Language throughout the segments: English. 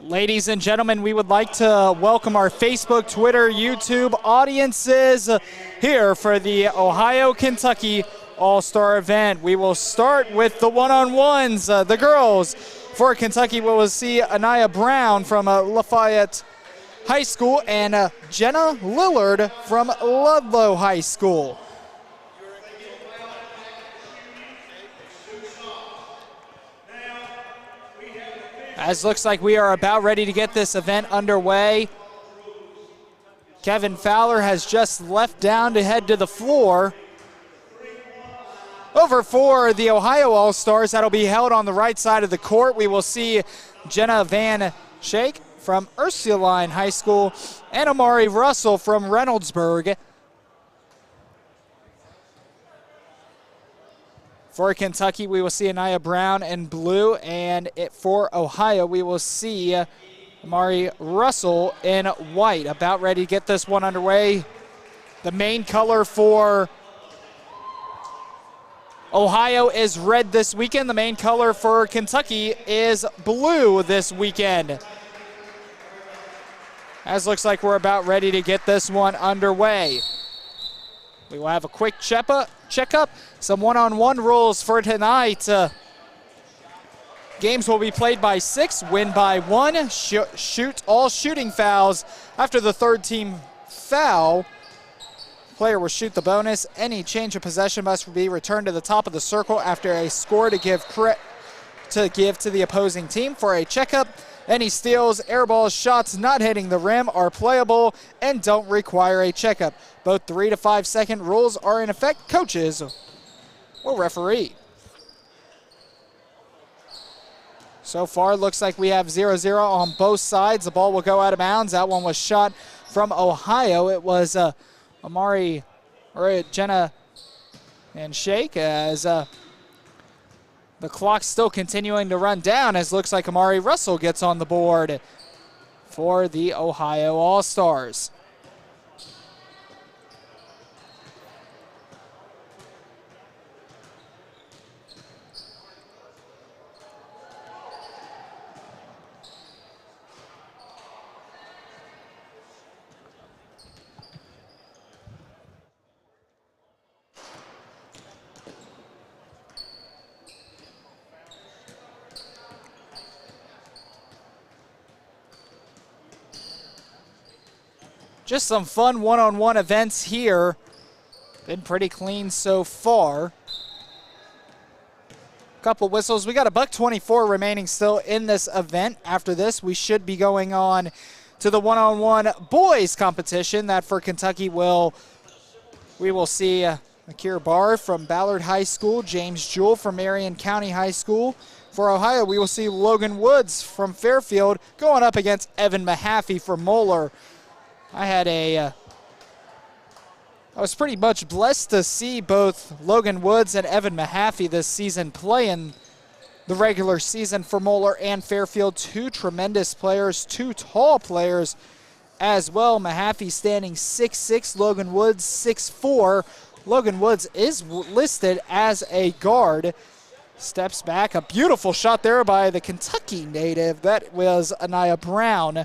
Ladies and gentlemen, we would like to welcome our Facebook, Twitter, YouTube audiences here for the Ohio-Kentucky All-Star event. We will start with the one-on-ones. The girls for Kentucky will see Anaya Brown from Lafayette High School and Jenna Lillard from Ludlow High School. As looks like we are about ready to get this event underway. Kevin Fowler has just left down to head to the floor. Over for the Ohio All-Stars, that'll be held on the right side of the court. We will see Jenna Van Schaik from Ursuline High School and Amari Russell from Reynoldsburg. For Kentucky, we will see Anaya Brown in blue, and for Ohio, we will see Amari Russell in white. About ready to get this one underway. The main color for Ohio is red this weekend. The main color for Kentucky is blue this weekend. As looks like we're about ready to get this one underway. We will have a quick checkup. Some one-on-one rules for tonight. Games will be played by 6, win by 1. Shoot all shooting fouls. After the third team foul, player will shoot the bonus. Any change of possession must be returned to the top of the circle after a score to give to the opposing team. For a checkup, any steals, air balls, shots not hitting the rim are playable and don't require a checkup. Both 3 to 5 second rules are in effect. Coaches will referee. So far, looks like we have 0-0 on both sides. The ball will go out of bounds. That one was shot from Ohio. It was Jenna and Shake as the clock's still continuing to run down, as looks like Amari Russell gets on the board for the Ohio All-Stars. Just some fun one-on-one events here. Been pretty clean so far. Couple whistles. We got a $1.24 remaining still in this event. After this, we should be going on to the one-on-one boys competition. That for Kentucky we will see Akir Barr from Ballard High School, James Jewell from Marion County High School. For Ohio, we will see Logan Woods from Fairfield going up against Evan Mahaffey from Moeller. I was pretty much blessed to see both Logan Woods and Evan Mahaffey this season play in the regular season for Moeller and Fairfield. Two tremendous players, two tall players as well. Mahaffey standing 6'6", Logan Woods 6'4". Logan Woods is listed as a guard. Steps back, a beautiful shot there by the Kentucky native. That was Anaya Brown.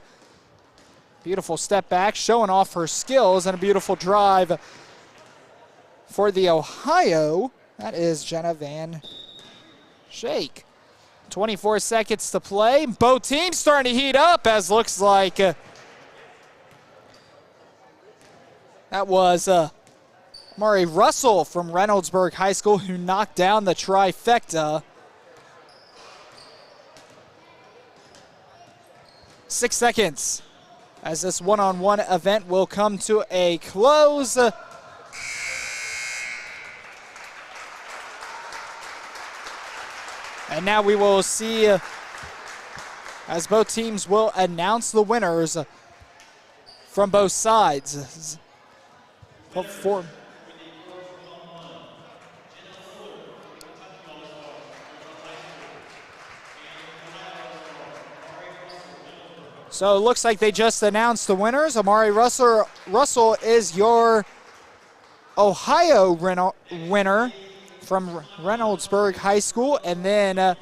Beautiful step back, showing off her skills, and a beautiful drive for the Ohio. That is Jenna Van Schaik. 24 seconds to play. Both teams starting to heat up, as looks like that was Amari Russell from Reynoldsburg High School who knocked down the trifecta. 6 seconds as this one-on-one event will come to a close. And now we will see as both teams will announce the winners from both sides. So it looks like they just announced the winners. Amari Russell is your Ohio winner from Reynoldsburg High School, and then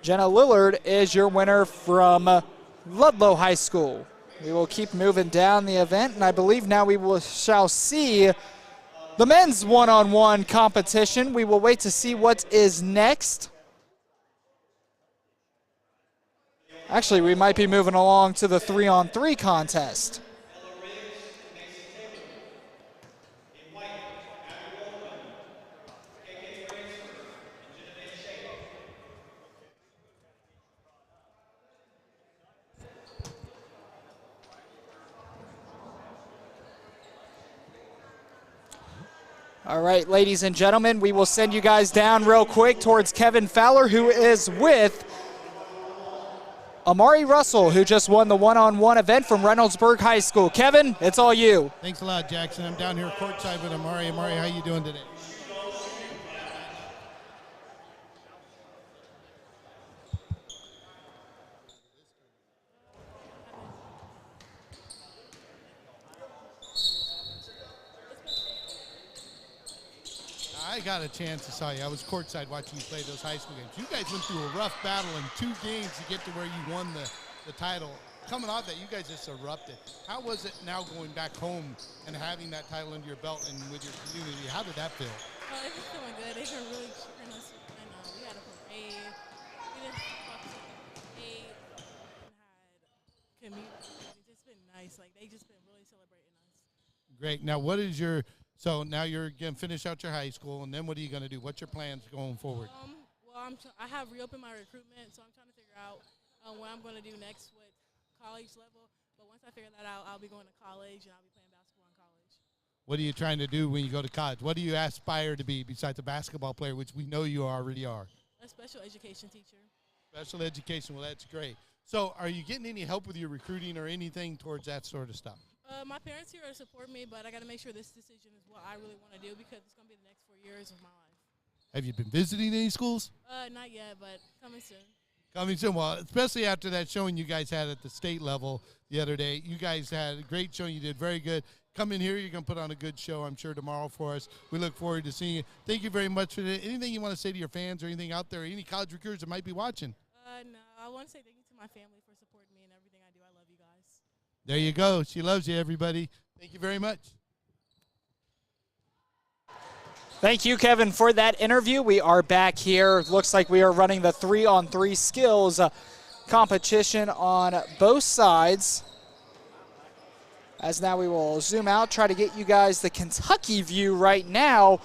Jenna Lillard is your winner from Ludlow High School. We will keep moving down the event, and I believe now shall see the men's one-on-one competition. We will wait to see what is next. Actually, we might be moving along to the 3-on-3 contest. All right, ladies and gentlemen, we will send you guys down real quick towards Kevin Fowler, who is with Amari Russell, who just won the one-on-one event from Reynoldsburg High School. Kevin, it's all you. Thanks a lot, Jackson. I'm down here courtside with Amari. Amari, how you doing today? I got a chance to saw you. I was courtside watching you play those high school games. You guys went through a rough battle in 2 games to get to where you won the title. Coming off that, you guys just erupted. How was it now going back home and having that title under your belt and with your community? How did that feel? It was feeling good. They were really cheering us. And we had a parade. We didn't talk to parade and had community. It's just been nice. Like, they just been really celebrating us. Great. Now, what is your – so now you're going to finish out your high school, and then what are you going to do? What's your plans going forward? Well, I have reopened my recruitment, so I'm trying to figure out what I'm going to do next with college level. But once I figure that out, I'll be going to college, and I'll be playing basketball in college. What are you trying to do when you go to college? What do you aspire to be besides a basketball player, which we know you already are? A special education teacher. Special education. Well, that's great. So are you getting any help with your recruiting or anything towards that sort of stuff? My parents here to support me, but I got to make sure this decision is what I really want to do because it's going to be the next 4 years of my life. Have you been visiting any schools? Not yet, but coming soon. Coming soon. Well, especially after that showing you guys had at the state level the other day. You guys had a great showing. You did very good. Come in here. You're going to put on a good show, I'm sure, tomorrow for us. We look forward to seeing you. Thank you very much for that. Anything you want to say to your fans or anything out there, any college recruiters that might be watching? No, I want to say thank you to my family for supporting me and everything I do. I love you guys. There you go. She loves you, everybody. Thank you very much. Thank you, Kevin, for that interview. We are back here. Looks like we are running the 3-on-3 skills competition on both sides. As now we will zoom out, try to get you guys the Kentucky view right now.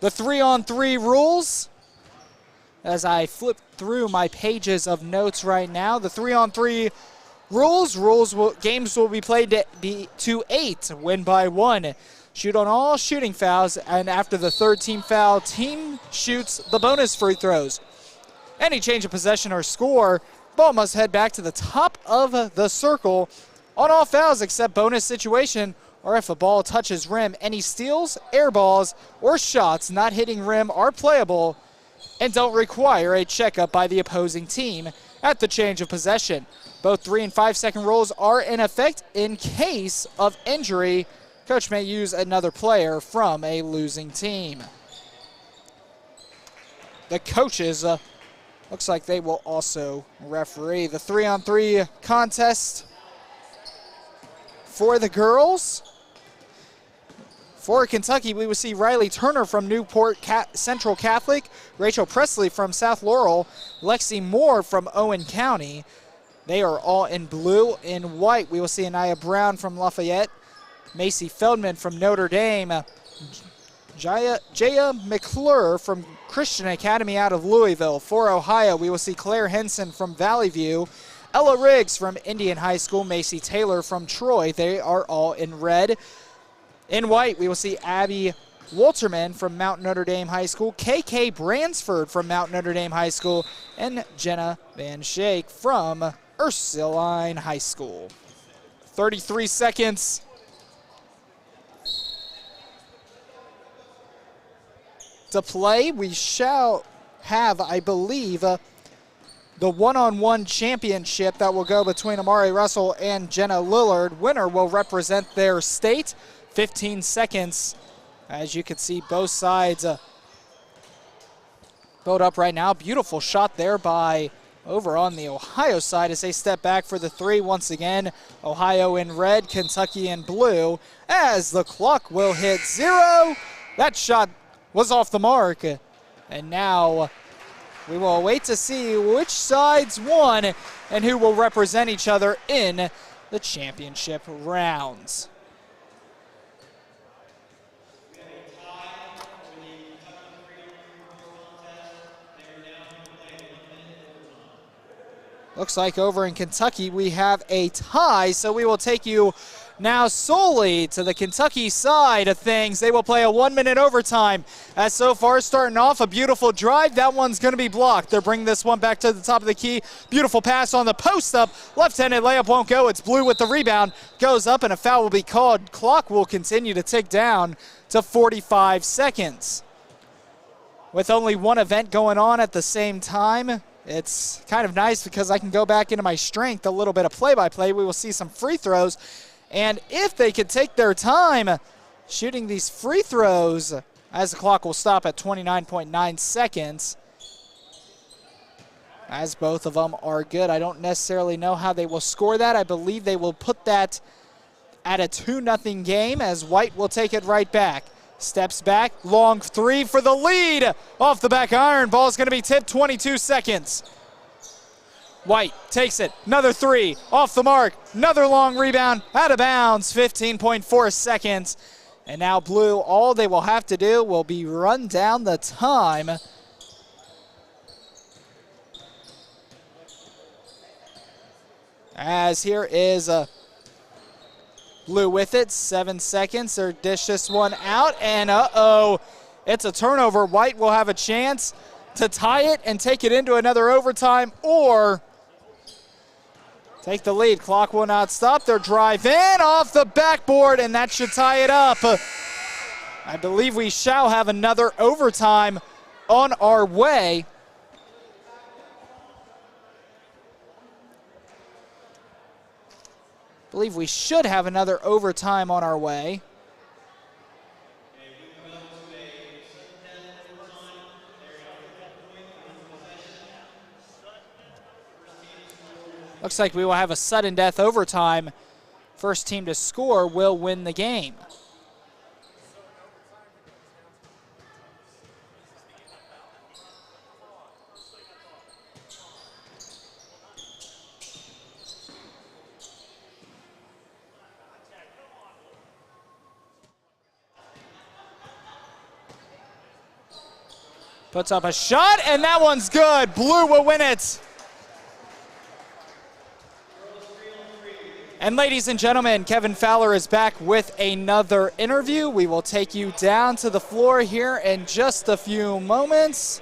The 3-on-3 rules. As I flip through my pages of notes right now, the 3-on-3 games will be played to 8, win by 1. Shoot on all shooting fouls, and after the third team foul, team shoots the bonus free throws. Any change of possession or score, ball must head back to the top of the circle on all fouls except bonus situation, or if a ball touches rim, any steals, air balls, or shots not hitting rim are playable and don't require a checkup by the opposing team at the change of possession. Both 3- and 5-second rules are in effect in case of injury. Coach may use another player from a losing team. The coaches, looks like they will also referee the 3-on-3 contest for the girls. For Kentucky, we will see Riley Turner from Newport Central Catholic, Rachel Presley from South Laurel, Lexi Moore from Owen County. They are all in blue. In white, we will see Anaya Brown from Lafayette, Macy Feldman from Notre Dame, Jaya McClure from Christian Academy out of Louisville. For Ohio, we will see Claire Henson from Valley View, Ella Riggs from Indian High School, Macy Taylor from Troy. They are all in red. In white, we will see Abby Walterman from Mount Notre Dame High School, KK Bransford from Mount Notre Dame High School, and Jenna Van Schaik from Ursuline High School. 33 seconds. To play, we shall have, I believe, the one-on-one championship that will go between Amari Russell and Jenna Lillard. Winner will represent their state. 15 seconds. As you can see, both sides build up right now. Beautiful shot there by over on the Ohio side as they step back for the three once again. Ohio in red, Kentucky in blue, as the clock will hit 0. That shot was off the mark. And now we will wait to see which sides won and who will represent each other in the championship rounds. Looks like over in Kentucky we have a tie, so we will take you now solely to the Kentucky side of things. They will play a 1-minute overtime. As so far starting off, a beautiful drive. That one's going to be blocked. They're bringing this one back to the top of the key. Beautiful pass on the post up. Left-handed layup won't go. It's Blue with the rebound. Goes up and a foul will be called. Clock will continue to tick down to 45 seconds. With only one event going on at the same time, it's kind of nice because I can go back into my strength, a little bit of play-by-play. We will see some free throws. And if they could take their time shooting these free throws, as the clock will stop at 29.9 seconds, as both of them are good. I don't necessarily know how they will score that. I believe they will put that at a 2-0 game as White will take it right back. Steps back, long three for the lead. Off the back iron, ball's gonna be tipped, 22 seconds. White takes it, another three, off the mark, another long rebound, out of bounds, 15.4 seconds. And now Blue, all they will have to do will be run down the time. As here is Blue with it, 7 seconds. They'll dish this one out, and it's a turnover. White will have a chance to tie it and take it into another overtime, or take the lead. Clock will not stop. Their drive in off the backboard, and that should tie it up. I believe we shall have another overtime on our way. I believe we should have another overtime on our way. Looks like we will have a sudden death overtime. First team to score will win the game. Puts up a shot, and that one's good. Blue will win it. And ladies and gentlemen, Kevin Fowler is back with another interview. We will take you down to the floor here in just a few moments.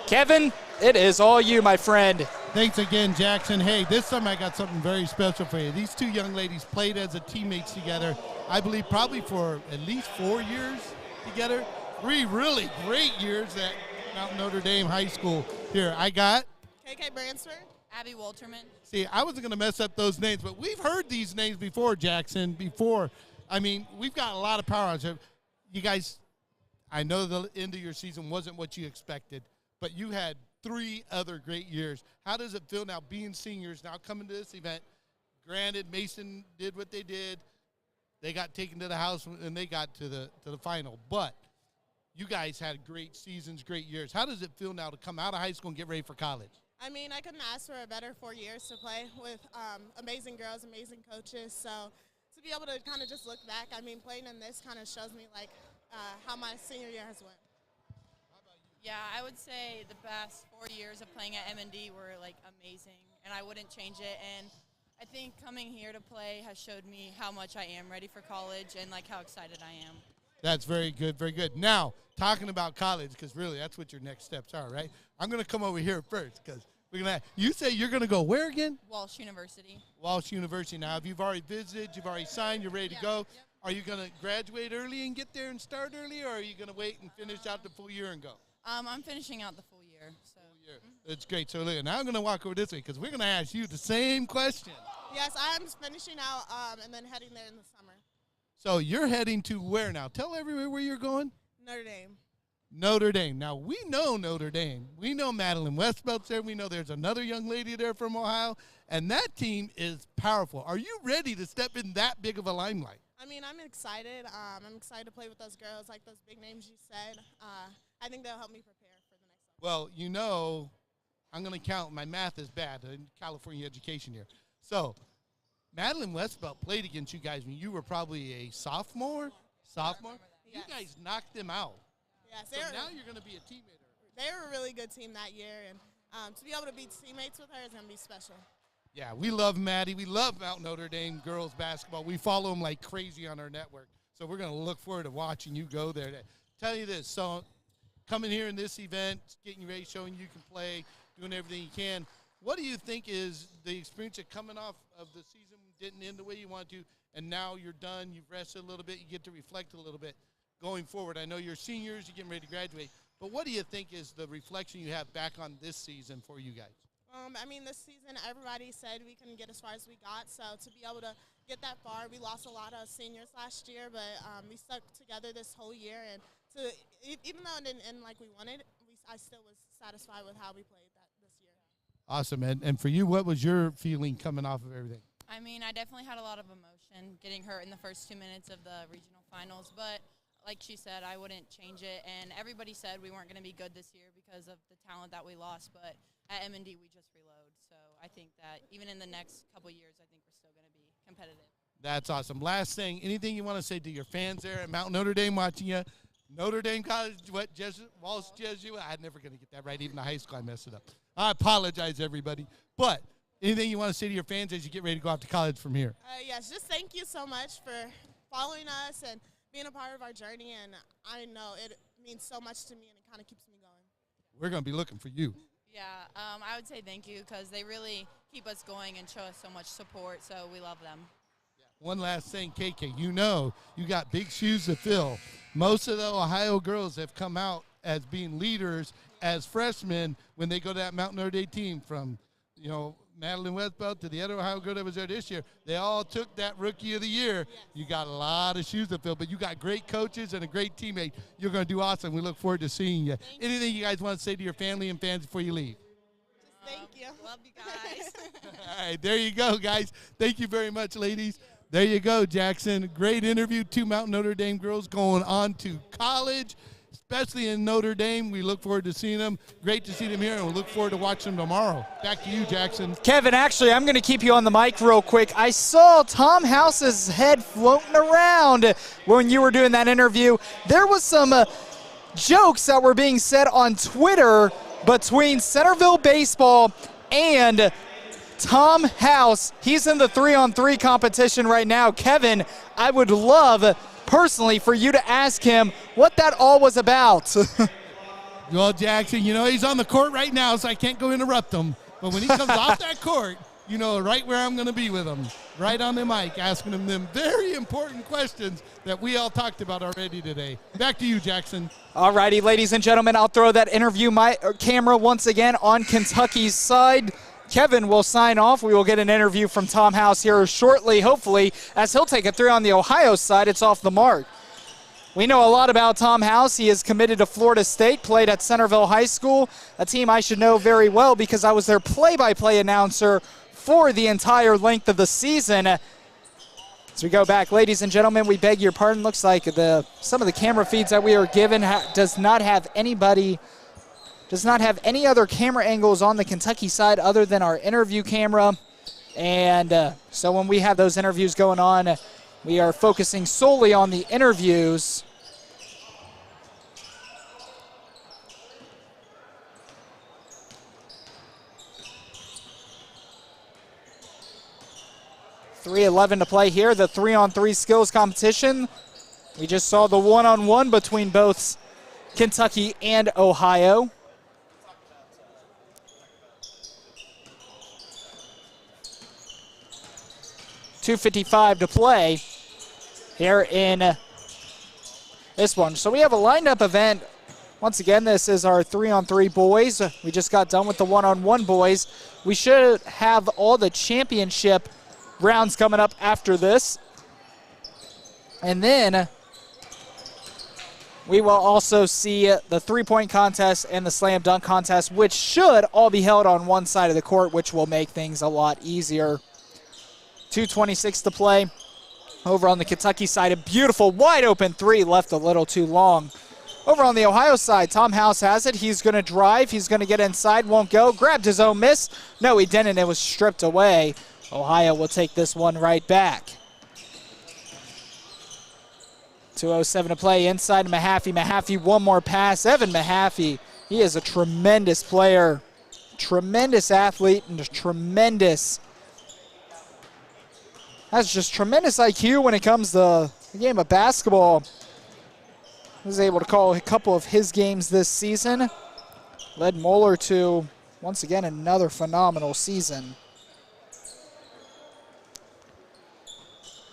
Kevin, it is all you, my friend. Thanks again, Jackson. Hey, this time I got something very special for you. These two young ladies played as a teammates together, I believe probably for at least 4 years together. 3 really great years at Mount Notre Dame High School. Here, I got KK Bransford, Abby Wolterman. See, I wasn't going to mess up those names, but we've heard these names before, Jackson, before. I mean, we've got a lot of power on you. You guys, I know the end of your season wasn't what you expected, but you had 3 other great years. How does it feel now being seniors, now coming to this event? Granted, Mason did what they did. They got taken to the house, and they got to the final. But you guys had great seasons, great years. How does it feel now to come out of high school and get ready for college? I mean, I couldn't ask for a better 4 years to play with amazing girls, amazing coaches. So to be able to kind of just look back, I mean, playing in this kind of shows me, like, how my senior year has went. Yeah, I would say the past 4 years of playing at M&D were, like, amazing, and I wouldn't change it. And I think coming here to play has showed me how much I am ready for college and, like, how excited I am. That's very good, very good. Now, talking about college, because really that's what your next steps are, right? I'm going to come over here first because we're going to – you say you're going to go where again? Walsh University. Walsh University. Now, if you've already visited, you've already signed, you're ready to go. Yep. Are you going to graduate early and get there and start early, or are you going to wait and finish out the full year and go? I'm finishing out the full year. So. It's great. So now I'm going to walk over this way because we're going to ask you the same question. Yes, I'm finishing out and then heading there in the summer. So you're heading to where now? Tell everyone where you're going. Notre Dame. Notre Dame. Now, we know Notre Dame. We know Madeline Westbelt's there. We know there's another young lady there from Ohio, and that team is powerful. Are you ready to step in that big of a limelight? I mean, I'm excited. I'm excited to play with those girls, like those big names you said. I think they'll help me prepare for the next level. Well, you know, I'm going to count. My math is bad in California education here. So, Madeline Westbelt played against you guys when you were probably a sophomore. You Yes. guys knocked them out. Yes, So now you're going to be a teammate. they were a really good team that year, and to be able to be teammates with her is going to be special. Yeah, we love Maddie. We love Mount Notre Dame girls basketball. We follow them like crazy on our network. So we're going to look forward to watching you go there. Tell you this, so coming here in this event, getting you ready, showing you can play, doing everything you can, what do you think is the experience of coming off of the season didn't end the way you wanted to, and now you're done, you've rested a little bit, you get to reflect a little bit going forward? I know you're seniors, you're getting ready to graduate, but what do you think is the reflection you have back on this season for you guys? I mean, this season, everybody said we couldn't get as far as we got, so to be able to get that far, we lost a lot of seniors last year, but we stuck together this whole year, and even though it didn't end like we wanted, I still was satisfied with how we played that this year. Awesome. And for you, what was your feeling coming off of everything? I mean, I definitely had a lot of emotion getting hurt in the first 2 minutes of the regional finals, but like she said, I wouldn't change it. And everybody said we weren't going to be good this year because of the talent that we lost, but at M&D we just reload. So I think that even in the next couple of years, I think we're still going to be competitive. That's awesome. Last thing, anything you want to say to your fans there at Mount Notre Dame watching you? Notre Dame College, what, Walsh Jesuit? I'm never going to get that right. Even in high school, I messed it up. I apologize, everybody. But anything you want to say to your fans as you get ready to go off to college from here? Yes, just thank you so much for following us and being a part of our journey, and I know it means so much to me, and it kind of keeps me going. We're going to be looking for you. Yeah, I would say thank you because they really keep us going and show us so much support, so we love them. One last thing, KK, you know you got big shoes to fill. Most of the Ohio girls have come out as being leaders as freshmen when they go to that Mount Notre Dame team, from, you know, Madeline Westbelt to the other Ohio girl that was there this year. They all took that Rookie of the Year. Yes. You got a lot of shoes to fill, but you got great coaches and a great teammate. You're going to do awesome. We look forward to seeing you. Anything you guys want to say to your family and fans before you leave? Just thank you. Love you guys. All right, there you go, guys. Thank you very much, ladies. There you go, Jackson. Great interview. 2 Mount Notre Dame girls going on to college, especially in Notre Dame. We look forward to seeing them. Great to see them here, and we look forward to watching them tomorrow. Back to you, Jackson. Kevin, actually, I'm going to keep you on the mic real quick. I saw Tom House's head floating around when you were doing that interview. There was some jokes that were being said on Twitter between Centerville Baseball and Tom House. He's in the 3-on-3 competition right now. Kevin, I would love personally for you to ask him what that all was about. Well, Jackson, you know, he's on the court right now, so I can't go interrupt him. But when he comes off that court, you know right where I'm going to be with him, right on the mic, asking him them very important questions that we all talked about already today. Back to you, Jackson. All righty, ladies and gentlemen, I'll throw that interview camera once again on Kentucky's side. Kevin will sign off. We will get an interview from Tom House here shortly, hopefully, as he'll take it through on the Ohio side. It's off the mark. We know a lot about Tom House. He is committed to Florida State, played at Centerville High School, a team I should know very well because I was their play-by-play announcer for the entire length of the season. As we go back, ladies and gentlemen, we beg your pardon. Looks like some of the camera feeds that we are given does not have any other camera angles on the Kentucky side other than our interview camera. And so when we have those interviews going on, we are focusing solely on the interviews. .3:11 to play here, the 3-on-3 skills competition. We just saw the 1-on-1 between both Kentucky and Ohio. .255 to play here in this one. So we have a lined-up event. Once again, this is our 3-on-3 boys. We just got done with the 1-on-1 boys. We should have all the championship rounds coming up after this. And then We will also see the three-point contest and the slam dunk contest, which should all be held on one side of the court, which will make things a lot easier. 2:26 to play. Over on the Kentucky side, a beautiful wide-open three, left a little too long. Over on the Ohio side, Tom House has it. He's going to drive. He's going to get inside, won't go. Grabbed his own miss. No, he didn't. It was stripped away. Ohio will take this one right back. 2:07 to play inside Mahaffey. Mahaffey, one more pass. Evan Mahaffey, he is a tremendous player, tremendous athlete, and has just tremendous IQ when it comes to the game of basketball. Was able to call a couple of his games this season. Led Moeller to, once again, another phenomenal season.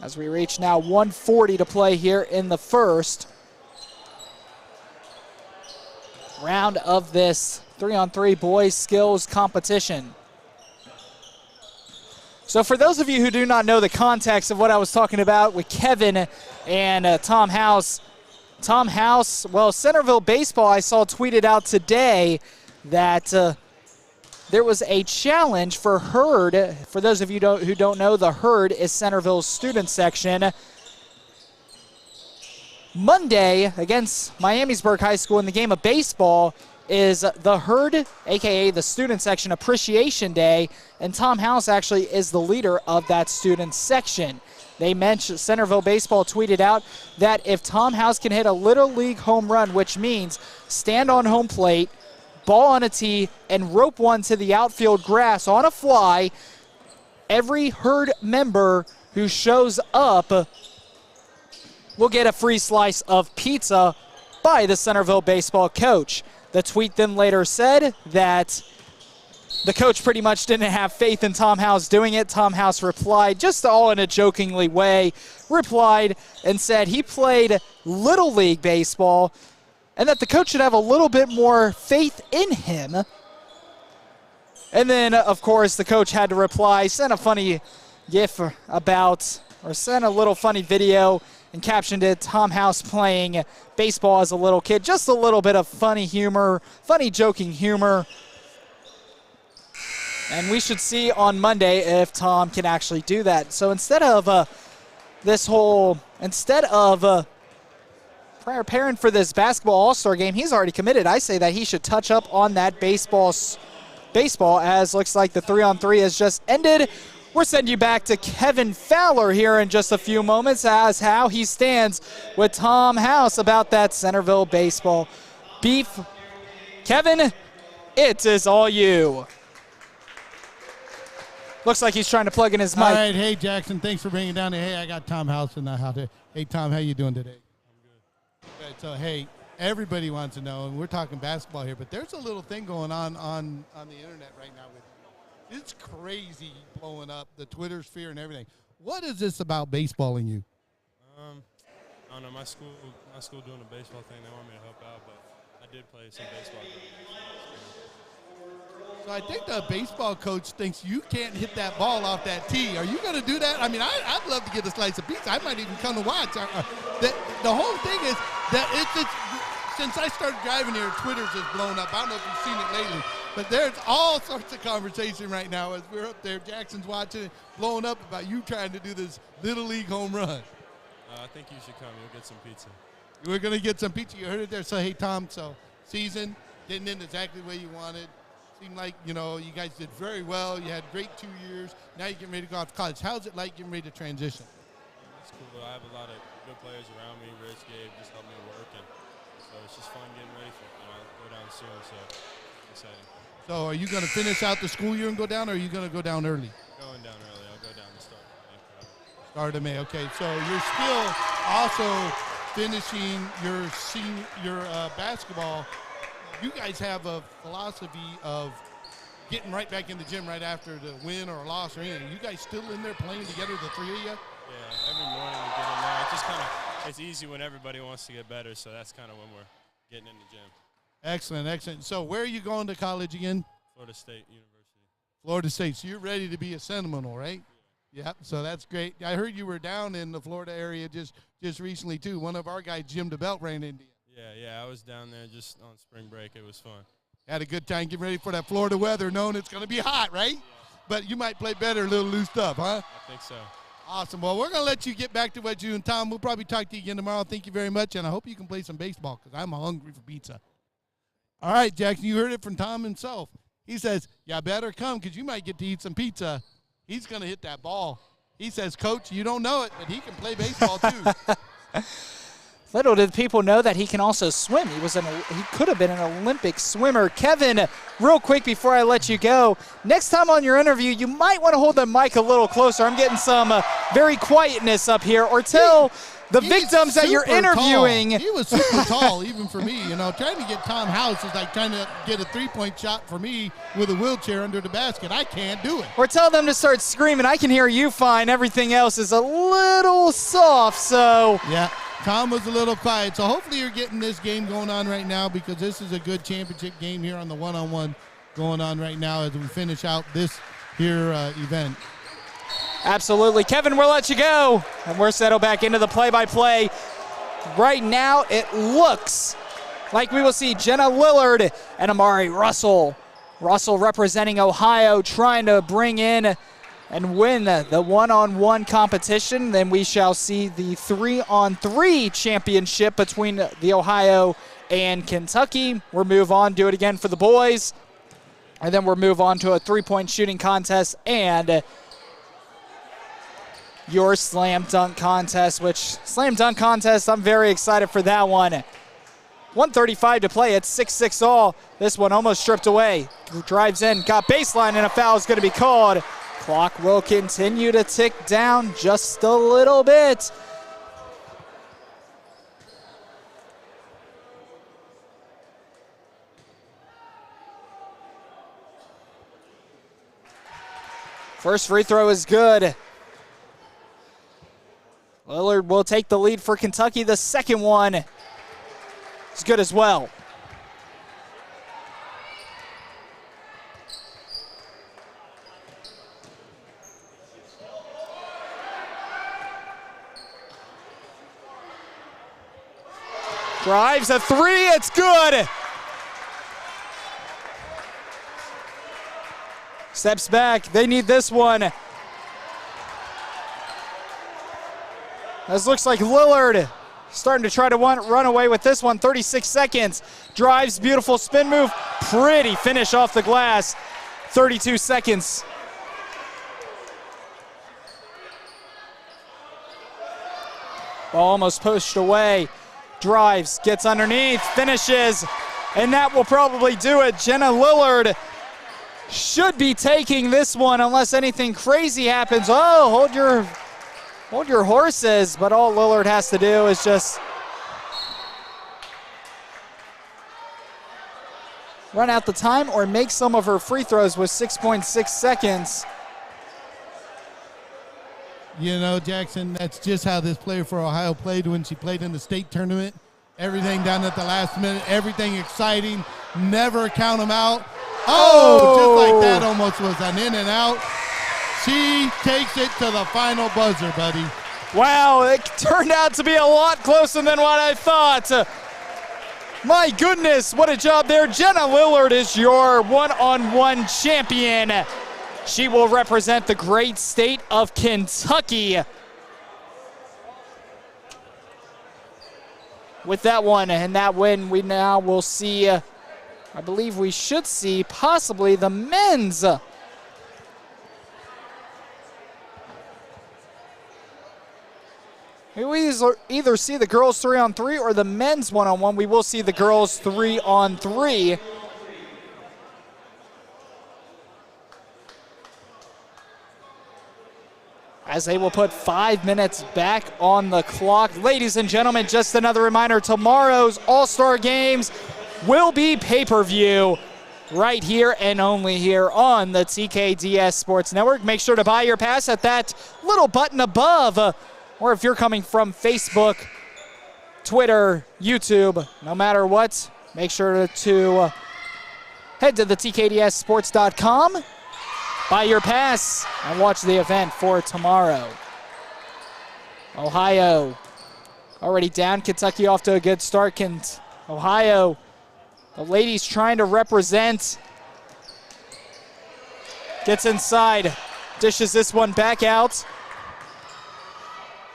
As we reach now 1:40 to play here in the first round of this 3-on-3 boys skills competition. So for those of you who do not know the context of what I was talking about with Kevin and Tom House, well, Centerville Baseball, I saw tweeted out today that there was a challenge for Herd. For those of you who don't know, the Herd is Centerville's student section. Monday against Miamisburg High School in the game of baseball is the Herd, a.k.a. the Student Section Appreciation Day, and Tom House actually is the leader of that student section. They mentioned, Centerville Baseball tweeted out that if Tom House can hit a Little League home run, which means stand on home plate, ball on a tee, and rope one to the outfield grass on a fly, every Herd member who shows up will get a free slice of pizza by the Centerville Baseball coach. The tweet then later said that the coach pretty much didn't have faith in Tom House doing it. Tom House replied, just all in a jokingly way, replied and said he played Little League baseball and that the coach should have a little bit more faith in him. And then, of course, the coach had to reply, sent a funny gif about, or sent a little funny video and captioned it, Tom House playing baseball as a little kid. Just a little bit of funny humor, funny joking humor. And we should see on Monday if Tom can actually do that. So instead of preparing for this basketball all-star game, he's already committed. I say that he should touch up on that baseball as looks like the 3-on-3 has just ended. We're sending you back to Kevin Fowler here in just a few moments as how he stands with Tom House about that Centerville baseball beef. Kevin, it is all you. Looks like he's trying to plug in his mic. All right, hey, Jackson, thanks for bringing it down. Hey, I got Tom House in the house. Hey, Tom, how you doing today? I'm good. Okay, so, hey, everybody wants to know, and we're talking basketball here, but there's a little thing going on the internet right now with you. It's crazy blowing up, the Twitter sphere and everything. What is this about baseball in you? I don't know. My school doing a baseball thing. They want me to help out, but I did play some baseball. So I think the baseball coach thinks you can't hit that ball off that tee. Are you going to do that? I mean, I'd love to get a slice of pizza. I might even come to watch. The whole thing is that it's since I started driving here, Twitter's just blown up. I don't know if you've seen it lately, but there's all sorts of conversation right now as we're up there. Jackson's watching it, blowing up about you trying to do this Little League home run. I think you should come. You'll get some pizza. We're going to get some pizza. You heard it there. So, hey, Tom, so season didn't end exactly the way you wanted. Seemed like, you guys did very well. You had great 2 years. Now you're getting ready to go off to college. How's it like getting ready to transition? It's cool. I have a lot of good players around me. Rich, Gabe, just helped me work. And so it's just fun getting ready for it. I'll go down soon, so it's exciting. So are you going to finish out the school year and go down, or are you going to go down early? Going down early. I'll go down to start of May. Start of May. Okay, so you're still also finishing your basketball. You guys have a philosophy of getting right back in the gym right after the win or a loss or anything. You guys still in there playing together, the three of you? Yeah, every morning we get in there. It's just it's easy when everybody wants to get better, so that's kind of when we're getting in the gym. Excellent, excellent. So where are you going to college again? Florida State University. Florida State. So you're ready to be a Seminole, right? Yeah, so that's great. I heard you were down in the Florida area just recently, too. One of our guys, Jim DeBelt, ran into you. Yeah, I was down there just on spring break. It was fun. Had a good time getting ready for that Florida weather, knowing it's going to be hot, right? But you might play better a little loosed up, huh? I think so. Awesome. Well, we're going to let you get back to what you doing, Tom. We'll probably talk to you again tomorrow. Thank you very much, and I hope you can play some baseball because I'm hungry for pizza. All right, Jackson, you heard it from Tom himself. He says, "You better come because you might get to eat some pizza." He's going to hit that ball. He says, "Coach, you don't know it, but he can play baseball too." Little did people know that he can also swim. He could have been an Olympic swimmer. Kevin, real quick before I let you go, next time on your interview, you might want to hold the mic a little closer. I'm getting some very quietness up here. Or tell the victims that you're interviewing. Tall. He was super tall, even for me. You know, trying to get Tom House is like trying to get a three-point shot for me with a wheelchair under the basket. I can't do it. Or tell them to start screaming. I can hear you fine. Everything else is a little soft, so. Yeah. Tom was a little quiet, so hopefully you're getting this game going on right now because this is a good championship game here on the one-on-one going on right now as we finish out this here event. Absolutely. Kevin, we'll let you go, and we're settled back into the play-by-play. Right now, it looks like we will see Jenna Lillard and Amari Russell. Russell representing Ohio, trying to bring in and win the one-on-one competition. Then we shall see the 3-on-3 championship between the Ohio and Kentucky. We'll move on, do it again for the boys. And then we'll move on to a three-point shooting contest and your slam dunk contest, which slam dunk contest, I'm very excited for that one. 1:35 to play. It's 6-6 all. This one almost stripped away. Drives in, got baseline, and a foul is going to be called. Clock will continue to tick down just a little bit. First free throw is good. Lillard will take the lead for Kentucky. The second one is good as well. Drives a three, it's good. Steps back, they need this one. This looks like Lillard starting to try to run away with this one. 36 seconds, drives, beautiful spin move. Pretty finish off the glass, 32 seconds. Ball almost pushed away. Drives, gets underneath, finishes, and that will probably do it. Jenna Lillard should be taking this one unless anything crazy happens. Oh, hold your horses, but all Lillard has to do is just run out the time or make some of her free throws with 6.6 seconds. You know, Jackson, that's just how this player for Ohio played when she played in the state tournament. Everything down at the last minute, everything exciting, never count them out. Oh, just like that almost was an in and out. She takes it to the final buzzer, buddy. Wow, it turned out to be a lot closer than what I thought. My goodness, what a job there. Jenna Lillard is your one-on-one champion. She will represent the great state of Kentucky. With that one and that win, we now will see, I believe we should see possibly the men's. We will either see the girls 3-on-3 or the men's one-on-one. We will see the girls 3-on-3. As they will put 5 minutes back on the clock. Ladies and gentlemen, just another reminder, tomorrow's All-Star Games will be pay-per-view right here and only here on the TKDS Sports Network. Make sure to buy your pass at that little button above, or if you're coming from Facebook, Twitter, YouTube, no matter what, make sure to head to the TKDSsports.com. Buy your pass and watch the event for tomorrow. Ohio already down. Kentucky off to a good start. Ohio, the ladies trying to represent. Gets inside, dishes this one back out.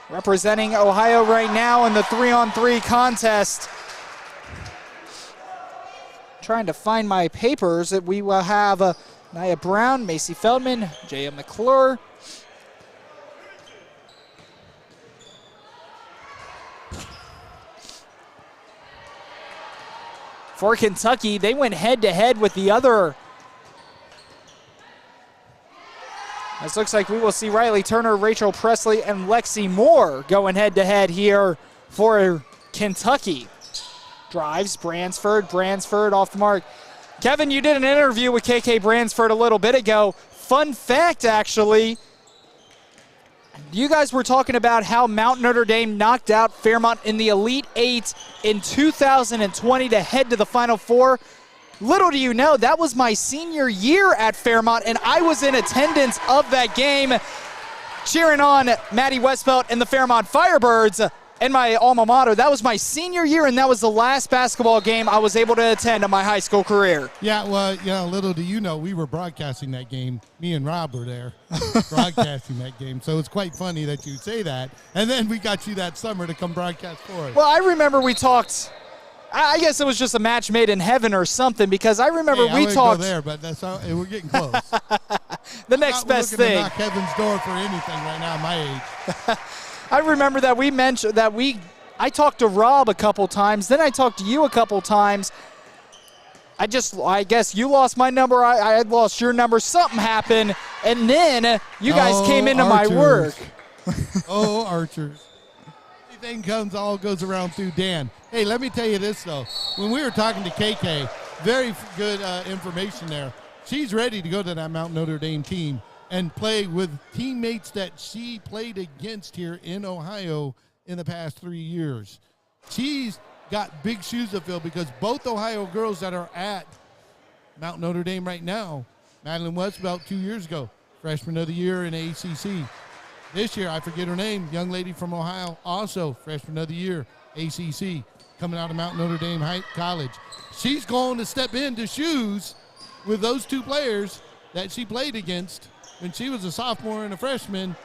Representing Ohio right now in the 3-on-3 contest. Trying to find my papers. We will have Nia Brown, Macy Feldman, Jaya McClure. For Kentucky, they went head-to-head with the other. This looks like we will see Riley Turner, Rachel Presley, and Lexi Moore going head-to-head here for Kentucky. Drives, Bransford off the mark. Kevin, you did an interview with KK Bransford a little bit ago. Fun fact, actually, you guys were talking about how Mount Notre Dame knocked out Fairmont in the Elite Eight in 2020 to head to the Final Four. Little do you know, that was my senior year at Fairmont, and I was in attendance of that game, cheering on Maddie Westbelt and the Fairmont Firebirds and my alma mater. That was my senior year, and that was the last basketball game I was able to attend in my high school career. Yeah, well, little do you know, we were broadcasting that game. Me and Rob were there broadcasting that game. So it's quite funny that you say that. And then we got you that summer to come broadcast for us. Well, I remember we talked, I guess it was just a match made in heaven or something, because I remember we talked. Go there, but that's how, we're getting close. The next best thing. To knock heaven's door for anything right now at my age. I remember that we mentioned that I talked to Rob a couple times, then I talked to you a couple times. I guess you lost my number, I had lost your number, something happened, and then you guys came into Archers. my work. Oh, Archers. Everything all goes around through Dan. Hey, let me tell you this, though. When we were talking to KK, very good information there. She's ready to go to that Mount Notre Dame team and play with teammates that she played against here in Ohio in the past 3 years. She's got big shoes to fill because both Ohio girls that are at Mount Notre Dame right now, Madeline Westbelt 2 years ago, freshman of the year in ACC. This year, I forget her name, young lady from Ohio, also freshman of the year, ACC, coming out of Mount Notre Dame College. She's going to step into shoes with those two players that she played against when she was a sophomore and a freshman.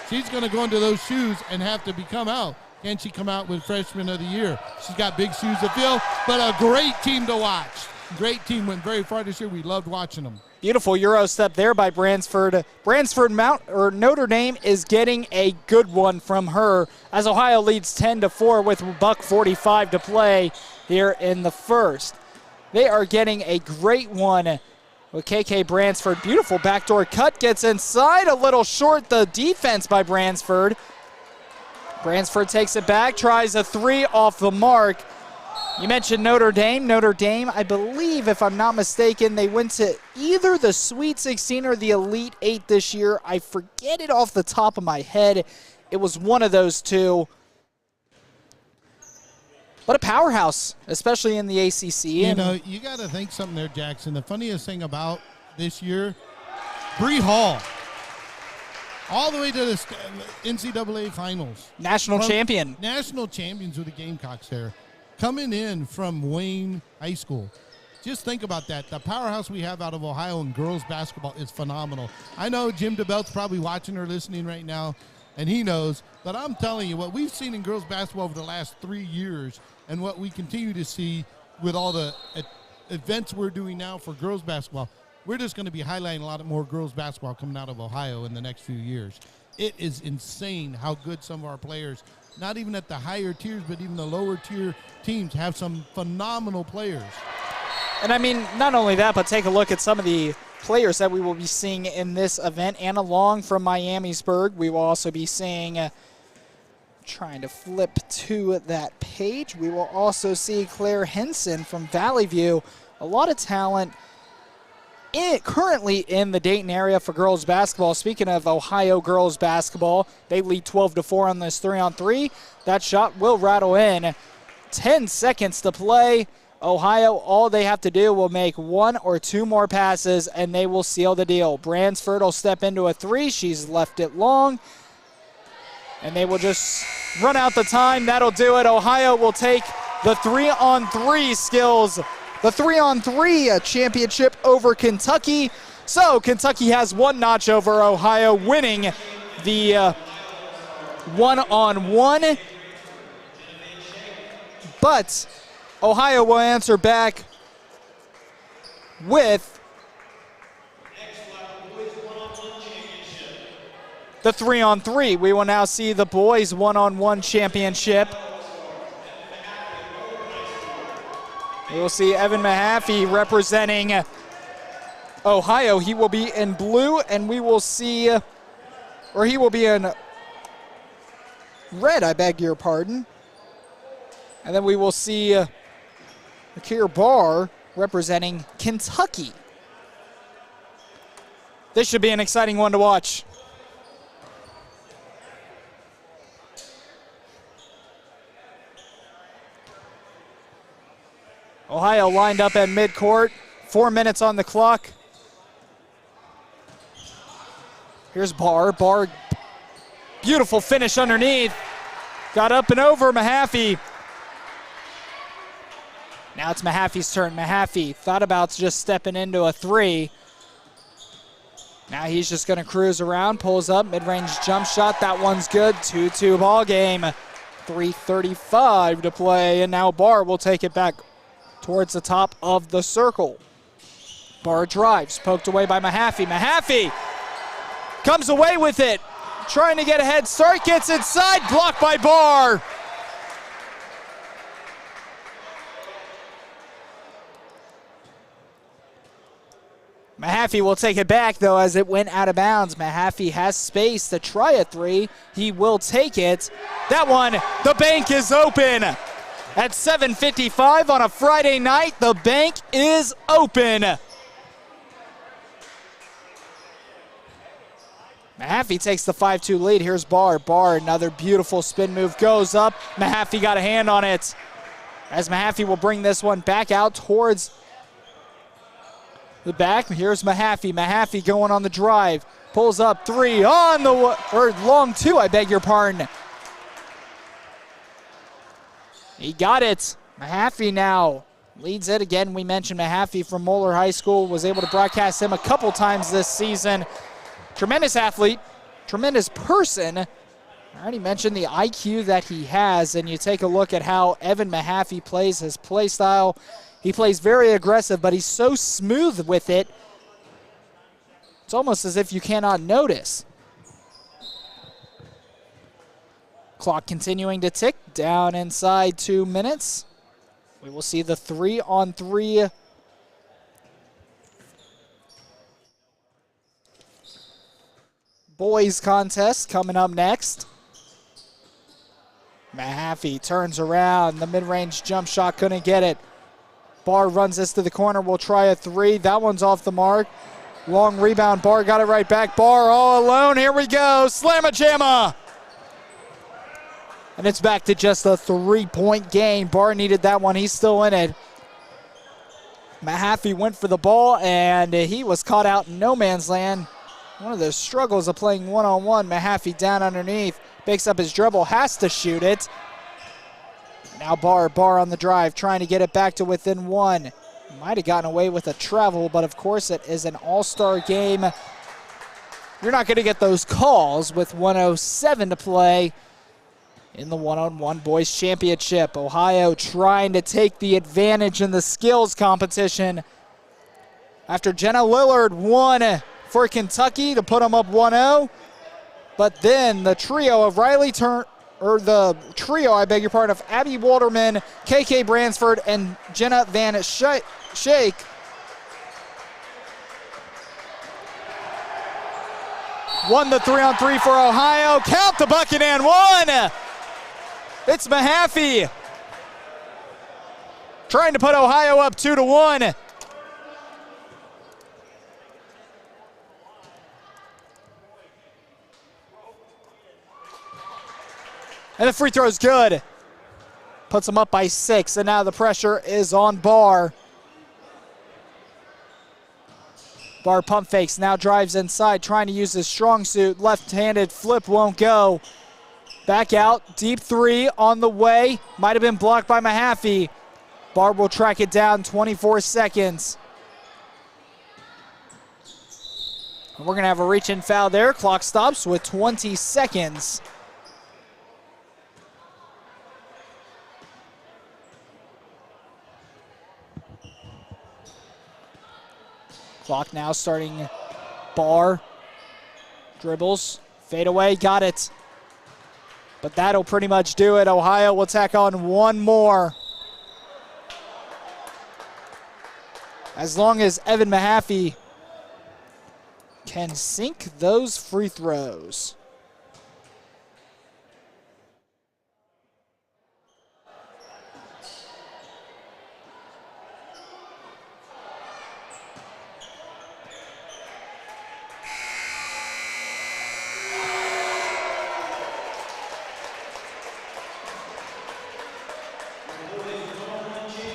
She's going to go into those shoes and have to come out. Can she come out with freshman of the year? She's got big shoes to fill, but a great team to watch. Great team, went very far this year. We loved watching them. Beautiful Euro step there by Bransford. Notre Dame is getting a good one from her as Ohio leads 10-4 with $1:45 to play here in the first. They are getting a great one with KK Bransford. Beautiful backdoor cut, gets inside, a little short the defense by Bransford. Bransford takes it back, tries a three off the mark. You mentioned Notre Dame. Notre Dame, I believe, if I'm not mistaken, they went to either the Sweet 16 or the Elite 8 this year. I forget it off the top of my head. It was one of those two. What a powerhouse, especially in the ACC. You got to think something there, Jackson. The funniest thing about this year, Bree Hall, all the way to the NCAA finals. National champion. National champions with the Gamecocks there. Coming in from Wayne High School. Just think about that. The powerhouse we have out of Ohio in girls basketball is phenomenal. I know Jim DeBelt's probably watching or listening right now, and he knows. But I'm telling you, what we've seen in girls basketball over the last 3 years and what we continue to see with all the events we're doing now for girls basketball, we're just going to be highlighting a lot more girls basketball coming out of Ohio in the next few years. It is insane how good some of our players, not even at the higher tiers, but even the lower tier teams, have some phenomenal players. And I mean, not only that, but take a look at some of the players that we will be seeing in this event. Anna Long from Miamisburg. We will also be seeing, trying to flip to that page, we will also see Claire Henson from Valley View. A lot of talent currently in the Dayton area for girls basketball. Speaking of Ohio girls basketball, they lead 12-4 on this 3-on-3. That shot will rattle in. 10 seconds to play. Ohio, all they have to do will make one or two more passes, and they will seal the deal. Bransford will step into a three. She's left it long, and they will just run out the time. That'll do it. Ohio will take the 3-on-3 skills, the 3-on-3 championship over Kentucky. So Kentucky has one notch over Ohio, winning the one-on-one. But Ohio will answer back with the 3-on-3. We will now see the boys one-on-one championship. We will see Evan Mahaffey representing Ohio. He will be in blue, and we will see, or he will be in red, I beg your pardon. And then we will see Akir Barr representing Kentucky. This should be an exciting one to watch. Ohio lined up at midcourt. 4 minutes on the clock. Here's Barr. Barr, beautiful finish underneath. Got up and over Mahaffey. Now it's Mahaffey's turn. Mahaffey thought about just stepping into a three. Now he's just going to cruise around, pulls up, mid-range jump shot. That one's good. 2-2 ball game. 3:35 to play, and now Barr will take it back towards the top of the circle. Barr drives, poked away by Mahaffey. Mahaffey comes away with it, trying to get a head start, gets inside, blocked by Barr. Mahaffey will take it back, though, as it went out of bounds. Mahaffey has space to try a three. He will take it. That one, the bank is open. At 7:55 on a Friday night, the bank is open. Mahaffey takes the 5-2 lead. Here's Barr. Barr, another beautiful spin move, goes up. Mahaffey got a hand on it. As Mahaffey will bring this one back out towards the back. Here's Mahaffey. Mahaffey going on the drive. Pulls up three on the, or long two, I beg your pardon. He got it. Mahaffey now leads it again. We mentioned Mahaffey from Moeller High School. Was able to broadcast him a couple times this season. Tremendous athlete, tremendous person. I already mentioned the IQ that he has, and you take a look at how Evan Mahaffey plays his play style. He plays very aggressive, but he's so smooth with it. It's almost as if you cannot notice. Clock continuing to tick down inside 2 minutes. We will see the 3-on-3 boys contest coming up next. Mahaffey turns around. The mid-range jump shot couldn't get it. Barr runs this to the corner. Will try a three. That one's off the mark. Long rebound. Barr got it right back. Barr all alone. Here we go. Slamma-jamma. And it's back to just a 3-point game. Barr needed that one. He's still in it. Mahaffey went for the ball, and he was caught out in no man's land. One of the struggles of playing one-on-one. Mahaffey down underneath. Picks up his dribble. Has to shoot it. Now Barr on the drive, trying to get it back to within one. Might have gotten away with a travel, but of course it is an all-star game. You're not going to get those calls with 1:07 to play in the one-on-one boys championship. Ohio trying to take the advantage in the skills competition. After Jenna Lillard won for Kentucky to put them up 1-0, but then the trio of of Abby Walterman, KK Bransford, and Jenna Van Schaik won the 3-on-3 for Ohio. Count the bucket and one. It's Mahaffey trying to put Ohio up 2-1. And the free throw is good. Puts them up by 6, and now the pressure is on Barr. Barr pump fakes, now drives inside, trying to use his strong suit. Left-handed flip won't go. Back out, deep three on the way. Might have been blocked by Mahaffey. Barb will track it down, 24 seconds. And we're going to have a reach-in foul there. Clock stops with 20 seconds. Clock now starting. Barr dribbles, fade away, got it. But that'll pretty much do it. Ohio will tack on one more. As long as Evan Mahaffey can sink those free throws.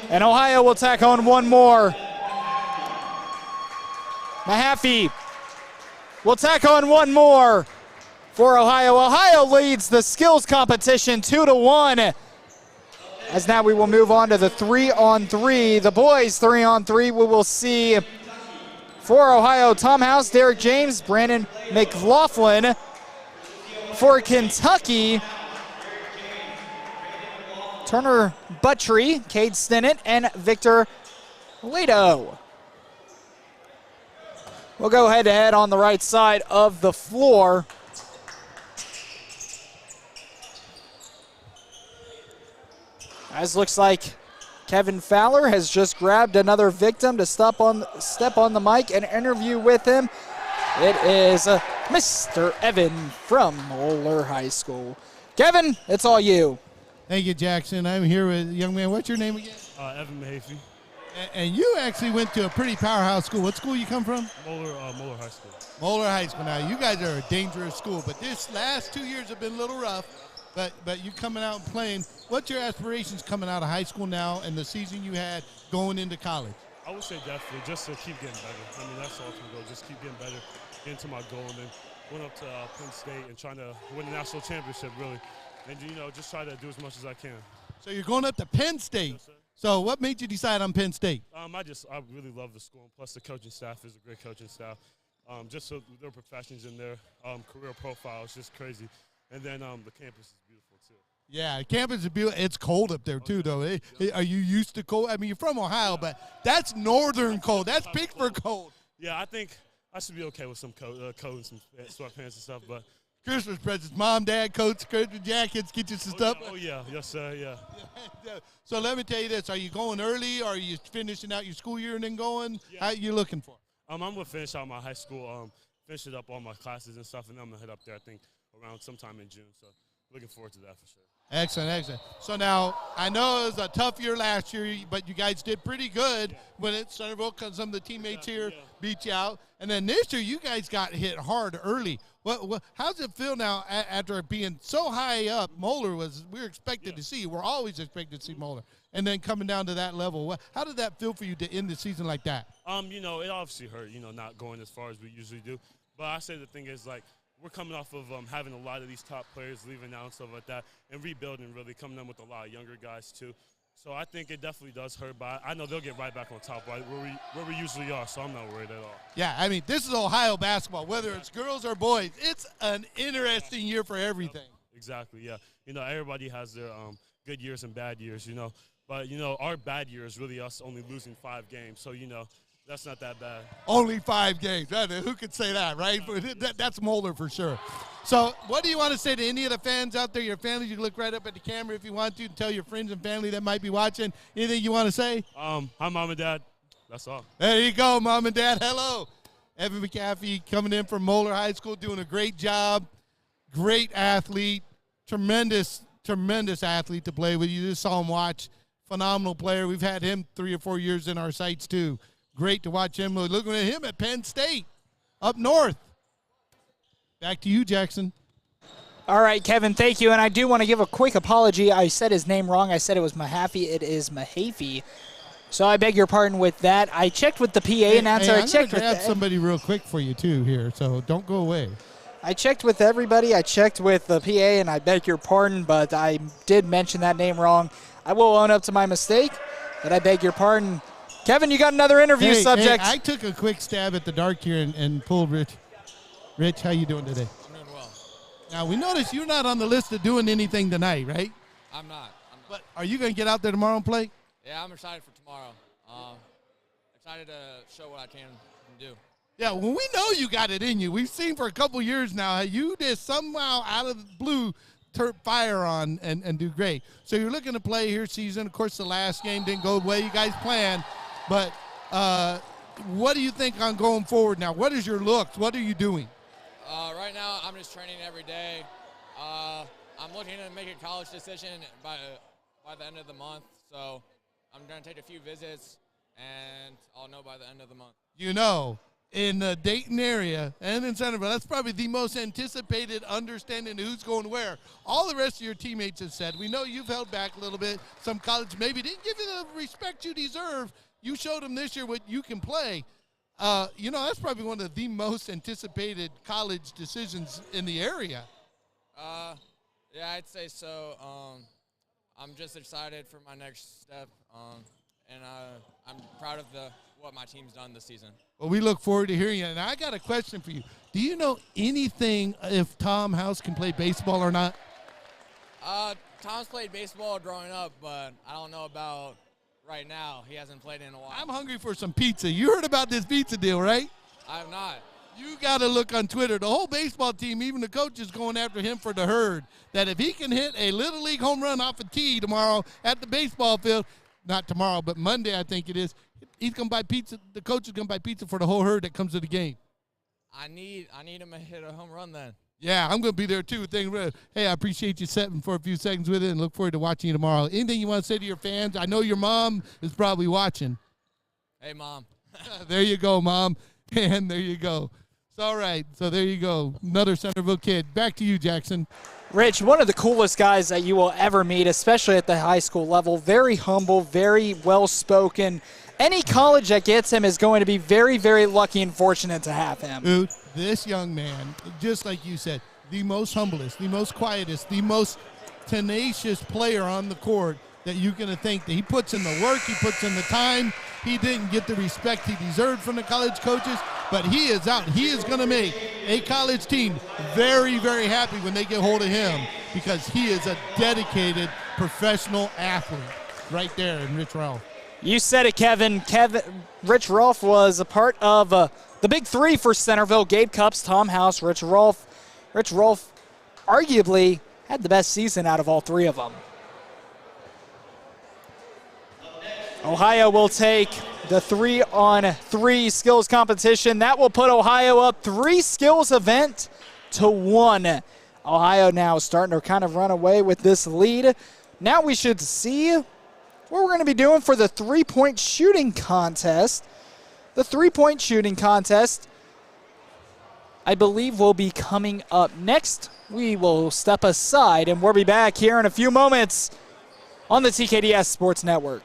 And Ohio will tack on one more. Mahaffey will tack on one more for Ohio. Ohio leads the skills competition 2-1. As now we will move on to the 3-on-3. The boys 3-on-3, we will see for Ohio, Tom House, Derek James, Brandon McLaughlin. For Kentucky, Turner Buttry, Cade Stinnett, and Victor Leto. We'll go head-to-head on the right side of the floor. As looks like Kevin Fowler has just grabbed another victim to step on the mic and interview with him. It is Mr. Evan from Moeller High School. Kevin, it's all you. Thank you, Jackson. I'm here with young man. What's your name again? Evan Mahaffey. And you actually went to a pretty powerhouse school. What school you come from? Moeller High School. Moeller High School. Now, you guys are a dangerous school, but this last 2 years have been a little rough. But you coming out and playing. What's your aspirations coming out of high school now and the season you had going into college? I would say definitely just to keep getting better. I mean, that's the ultimate goal, just keep getting better, getting to my goal, and then went up to Penn State and trying to win the national championship, really. And, just try to do as much as I can. So you're going up to Penn State. Yes, sir. So what made you decide on Penn State? I really love the school, and plus the coaching staff is a great coaching staff. Just so their professions in their career profile is just crazy. And then the campus is beautiful, too. Yeah, campus is beautiful. It's cold up there, too, though. Are you used to cold? I mean, you're from Ohio, but that's northern cold. That's Pittsburgh cold. Yeah, I think I should be okay with some coat and some sweatpants and stuff, but Christmas presents, mom, dad, coats, Christmas jackets, get you some stuff. Oh, yeah. Yes, sir, yeah. So let me tell you this. Are you going early? Or are you finishing out your school year and then going? Yeah. How are you looking for? I'm going to finish out my high school, finish it up all my classes and stuff, and then I'm going to head up there, I think, around sometime in June. So looking forward to that for sure. Excellent, excellent. So now, I know it was a tough year last year, but you guys did pretty good when at Centerville, because some of the teammates here beat you out. And then this year, you guys got hit hard early. How does it feel now after being so high up? Moeller we were expected to see. We're always expected to see Moeller. And then coming down to that level, how did that feel for you to end the season like that? It obviously hurt, not going as far as we usually do. But I say the thing is, like, we're coming off of having a lot of these top players leaving now and stuff like that, and rebuilding, really coming in with a lot of younger guys too. So I think it definitely does hurt, but I know they'll get right back on top, right where we usually are. So I'm not worried at all. Yeah, I mean, this is Ohio basketball. Whether it's girls or boys, it's an interesting year for everything. Exactly. Yeah. Everybody has their good years and bad years. But our bad year is really us only losing 5 games. So that's not that bad. Only 5 games. Who could say that, right? That's Moeller for sure. So what do you want to say to any of the fans out there, your families? You can look right up at the camera if you want to and tell your friends and family that might be watching. Anything you want to say? Hi, Mom and Dad. That's all. There you go, Mom and Dad. Hello. Evan McAfee coming in from Moeller High School, doing a great job. Great athlete. Tremendous athlete to play with. You just saw him watch. Phenomenal player. We've had him 3 or 4 years in our sights, too. Great to watch him. Looking at him at Penn State, up north. Back to you, Jackson. All right, Kevin, thank you. And I do want to give a quick apology. I said his name wrong. I said it was Mahaffey. It is Mahaffey. So I beg your pardon with that. I checked with the PA announcer. I'm going to grab somebody real quick for you, too, here. So don't go away. I checked with everybody. I checked with the PA, and I beg your pardon, but I did mention that name wrong. I will own up to my mistake, but I beg your pardon. Kevin, you got another interview subject. Hey, I took a quick stab at the dark here and pulled Rich. Rich, how you doing today? I'm doing well. Now, we noticed you're not on the list of doing anything tonight, right? I'm not. But are you going to get out there tomorrow and play? Yeah, I'm excited for tomorrow. Excited to show what I can do. Yeah, well, we know you got it in you. We've seen for a couple years now how you just somehow out of the blue turn fire on and do great. So you're looking to play here season. Of course, the last game didn't go the way you guys planned. But what do you think on going forward now? What is your looks? What are you doing? Right now, I'm just training every day. I'm looking to make a college decision by the end of the month. So I'm going to take a few visits, and I'll know by the end of the month. You know, in the Dayton area and in Centerville, that's probably the most anticipated understanding who's going where. All the rest of your teammates have said, we know you've held back a little bit. Some college maybe didn't give you the respect you deserve. You showed them this year what you can play. You know, that's probably one of the most anticipated college decisions in the area. Yeah, I'd say so. I'm just excited for my next step, and I'm proud of what my team's done this season. Well, we look forward to hearing it. And I got a question for you. Do you know anything if Tom House can play baseball or not? Tom's played baseball growing up, but I don't know about right now. He hasn't played in a while. I'm hungry for some pizza. You heard about this pizza deal, right? I have not. You got to look on Twitter. The whole baseball team, even the coach, is going after him for the herd. That if he can hit a Little League home run off a tee tomorrow at the baseball field, not tomorrow, but Monday I think it is, he's going to buy pizza. The coach is going to buy pizza for the whole herd that comes to the game. I need him to hit a home run then. Yeah, I'm going to be there too. Hey, I appreciate you sitting for a few seconds with it and look forward to watching you tomorrow. Anything you want to say to your fans? I know your mom is probably watching. Hey, Mom. There you go, Mom. And there you go. It's all right. So there you go. Another Centerville kid. Back to you, Jackson. Rich, one of the coolest guys that you will ever meet, especially at the high school level. Very humble, very well-spoken. Any college that gets him is going to be very, very lucky and fortunate to have him. Dude, this young man, just like you said, the most humblest, the most quietest, the most tenacious player on the court that you can think that he puts in the work, he puts in the time. He didn't get the respect he deserved from the college coaches, but he is out. He is going to make a college team very, very happy when they get hold of him because he is a dedicated professional athlete right there in Rich Rolf. You said it, Kevin. Rich Rolf was a part of the big three for Centerville: Gabe Cupps, Tom House, Rich Rolf. Rich Rolf arguably had the best season out of all three of them. Ohio will take the 3-on-3 skills competition. That will put Ohio up 3 skills event to 1. Ohio now starting to kind of run away with this lead. Now we should see what we're going to be doing for the three-point shooting contest. The three-point shooting contest, I believe, will be coming up next. We will step aside, and we'll be back here in a few moments on the TKDS Sports Network.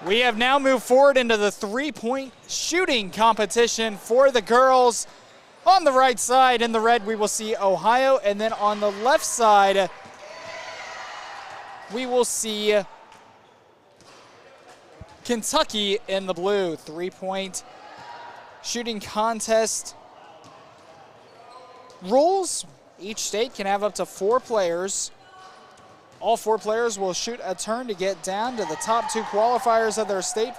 We have now moved forward into the three-point shooting competition for the girls. On the right side in the red, we will see Ohio, and then on the left side, we will see Kentucky in the blue. Three-point shooting contest rules. Each state can have up to 4 players. All 4 players will shoot a turn to get down to the top 2 qualifiers of their state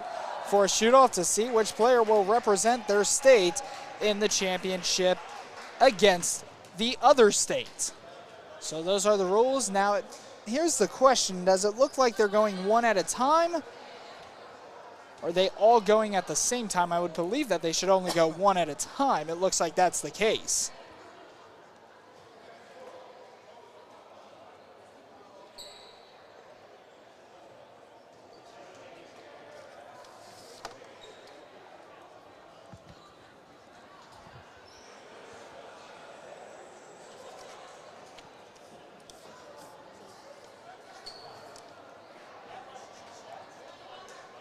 for a shoot-off to see which player will represent their state in the championship against the other state. So those are the rules. Now, here's the question. Does it look like they're going one at a time? Or are they all going at the same time? I would believe that they should only go one at a time. It looks like that's the case.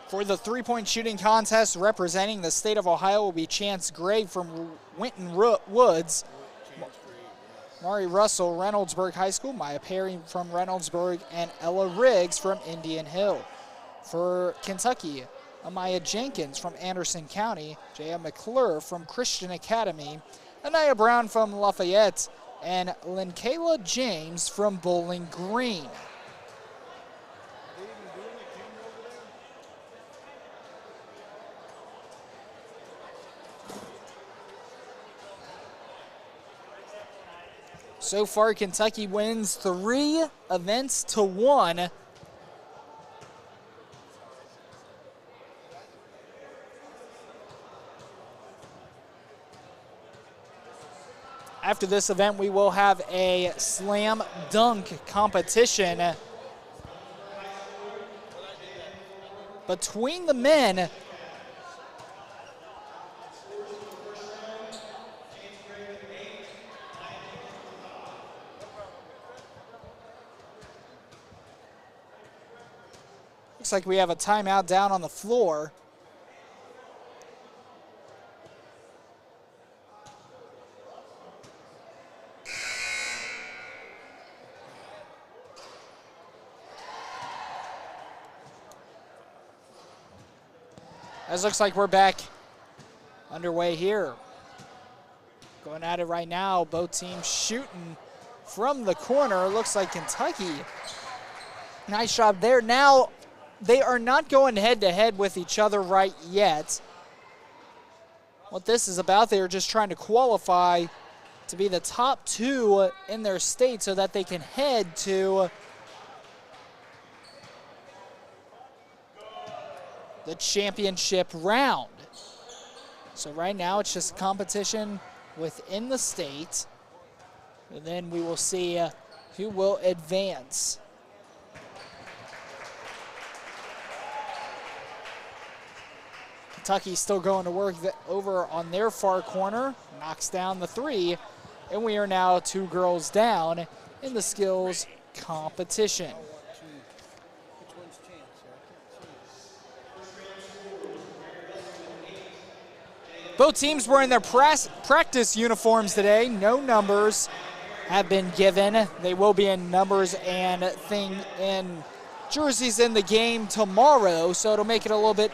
For the three-point shooting contest, representing the state of Ohio will be Chance Gray from Winton Woods, Amari Russell, Reynoldsburg High School, Maya Perry from Reynoldsburg, and Ella Riggs from Indian Hill. For Kentucky, Amaya Jenkins from Anderson County, Jaya McClure from Christian Academy, Anaya Brown from Lafayette, and Linkayla James from Bowling Green. So far, Kentucky wins 3 events to 1. After this event, we will have a slam dunk competition between the men. Looks like we have a timeout down on the floor. As looks like we're back underway here. Going at it right now, both teams shooting from the corner. Looks like Kentucky. Nice job there. Now, they are not going head-to-head with each other right yet. What this is about, they are just trying to qualify to be the top 2 in their state so that they can head to the championship round. So right now it's just a competition within the state, and then we will see who will advance. Kentucky still going to work over on their far corner, knocks down the 3, and we are now 2 girls down in the skills competition. Both teams were in their practice uniforms today. No numbers have been given. They will be in numbers and in jerseys in the game tomorrow, so it'll make it a little bit.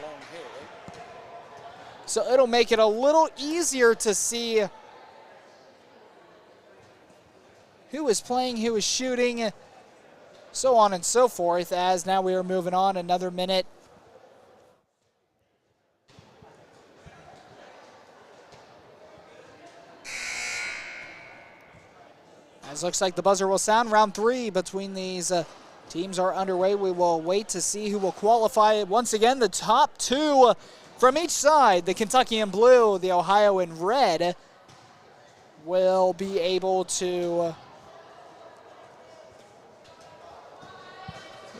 So it'll make it a little easier to see who is playing, who is shooting, so on and so forth, as now we are moving on another minute. As looks like the buzzer will sound, round 3 between these teams are underway. We will wait to see who will qualify. Once again, the top 2 from each side, the Kentucky in blue, the Ohio in red, will be able to,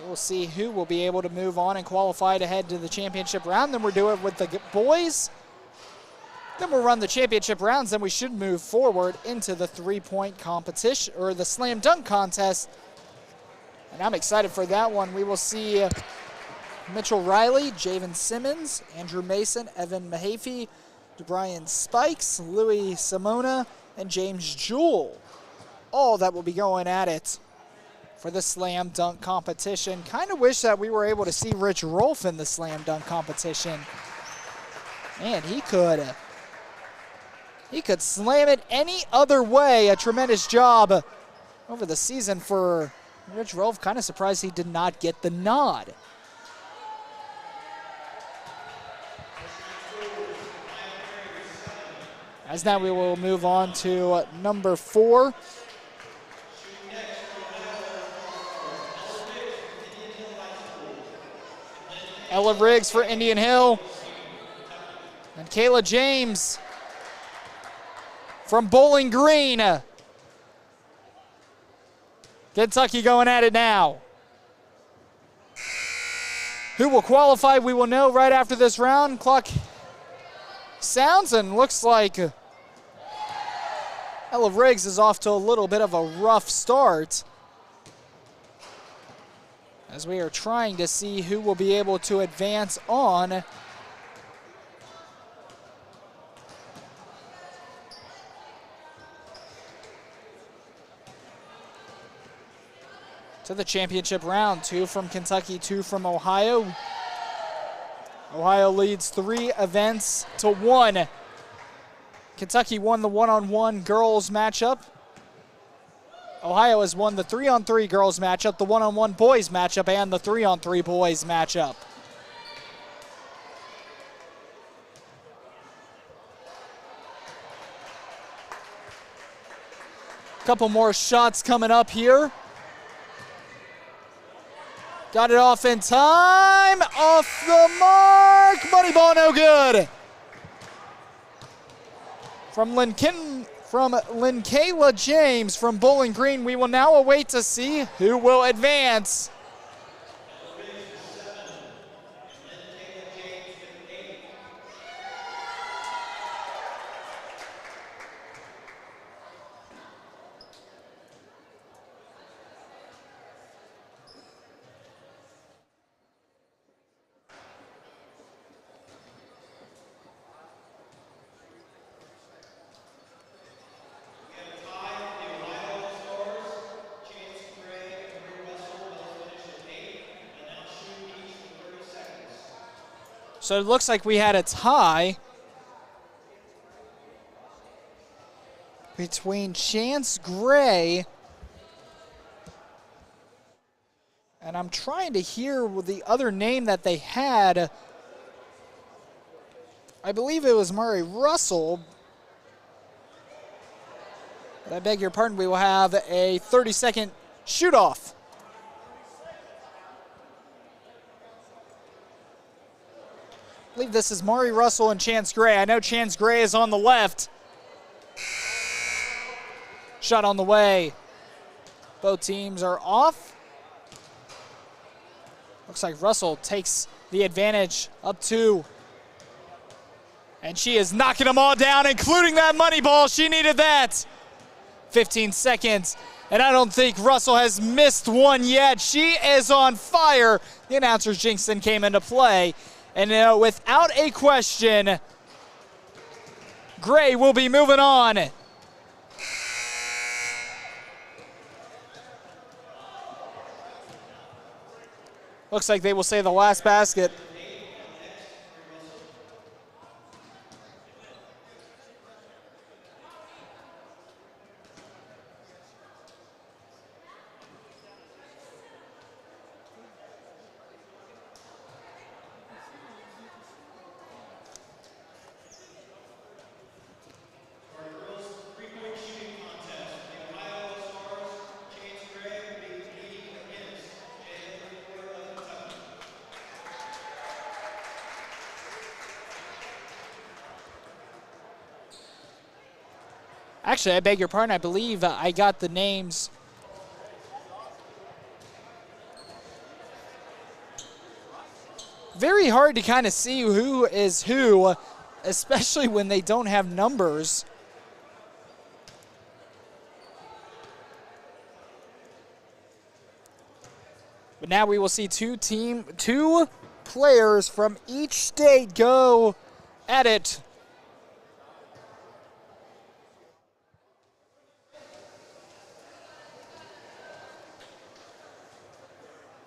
we'll see who will be able to move on and qualify to head to the championship round. Then we'll do it with the boys. Then we'll run the championship rounds. Then we should move forward into the three-point competition, or the slam dunk contest. And I'm excited for that one. We will see Mitchell Riley, Javen Simmons, Andrew Mason, Evan Mahaffey, DeBrian Spikes, Louis Simona, and James Jewell. All that will be going at it for the slam dunk competition. Kind of wish that we were able to see Rich Rolf in the slam dunk competition. Man, he could slam it any other way. A tremendous job over the season for Rich Rolf. Kind of surprised he did not get the nod. As now we will move on to number 4. Ella Riggs for Indian Hill. And Kayla James from Bowling Green. Kentucky going at it now. Who will qualify? We will know right after this round. Clock sounds and looks like Ella Riggs is off to a little bit of a rough start, as we are trying to see who will be able to advance on to the championship round. 2 from Kentucky, 2 from Ohio. Ohio leads 3 events to 1. Kentucky won the one-on-one girls matchup. Ohio has won the 3-on-3 girls matchup, the one-on-one boys matchup, and the 3-on-3 boys matchup. Couple more shots coming up here. Got it off in time. Off the mark. Money ball, no good. From Linkayla James from Bowling Green, we will now await to see who will advance. So it looks like we had a tie between Chance Gray and I'm trying to hear the other name that they had. I believe it was Amari Russell. But I beg your pardon, we will have a 30-second shoot-off. I believe this is Mari Russell and Chance Gray. I know Chance Gray is on the left. Shot on the way. Both teams are off. Looks like Russell takes the advantage up 2. And she is knocking them all down, including that money ball. She needed that. 15 seconds. And I don't think Russell has missed one yet. She is on fire. The announcer's jinxing came into play. And without a question, Gray will be moving on. Looks like they will say the last basket. Actually, I beg your pardon. I believe I got the names. Very hard to kind of see who is who, especially when they don't have numbers. But now we will see two players from each state go at it.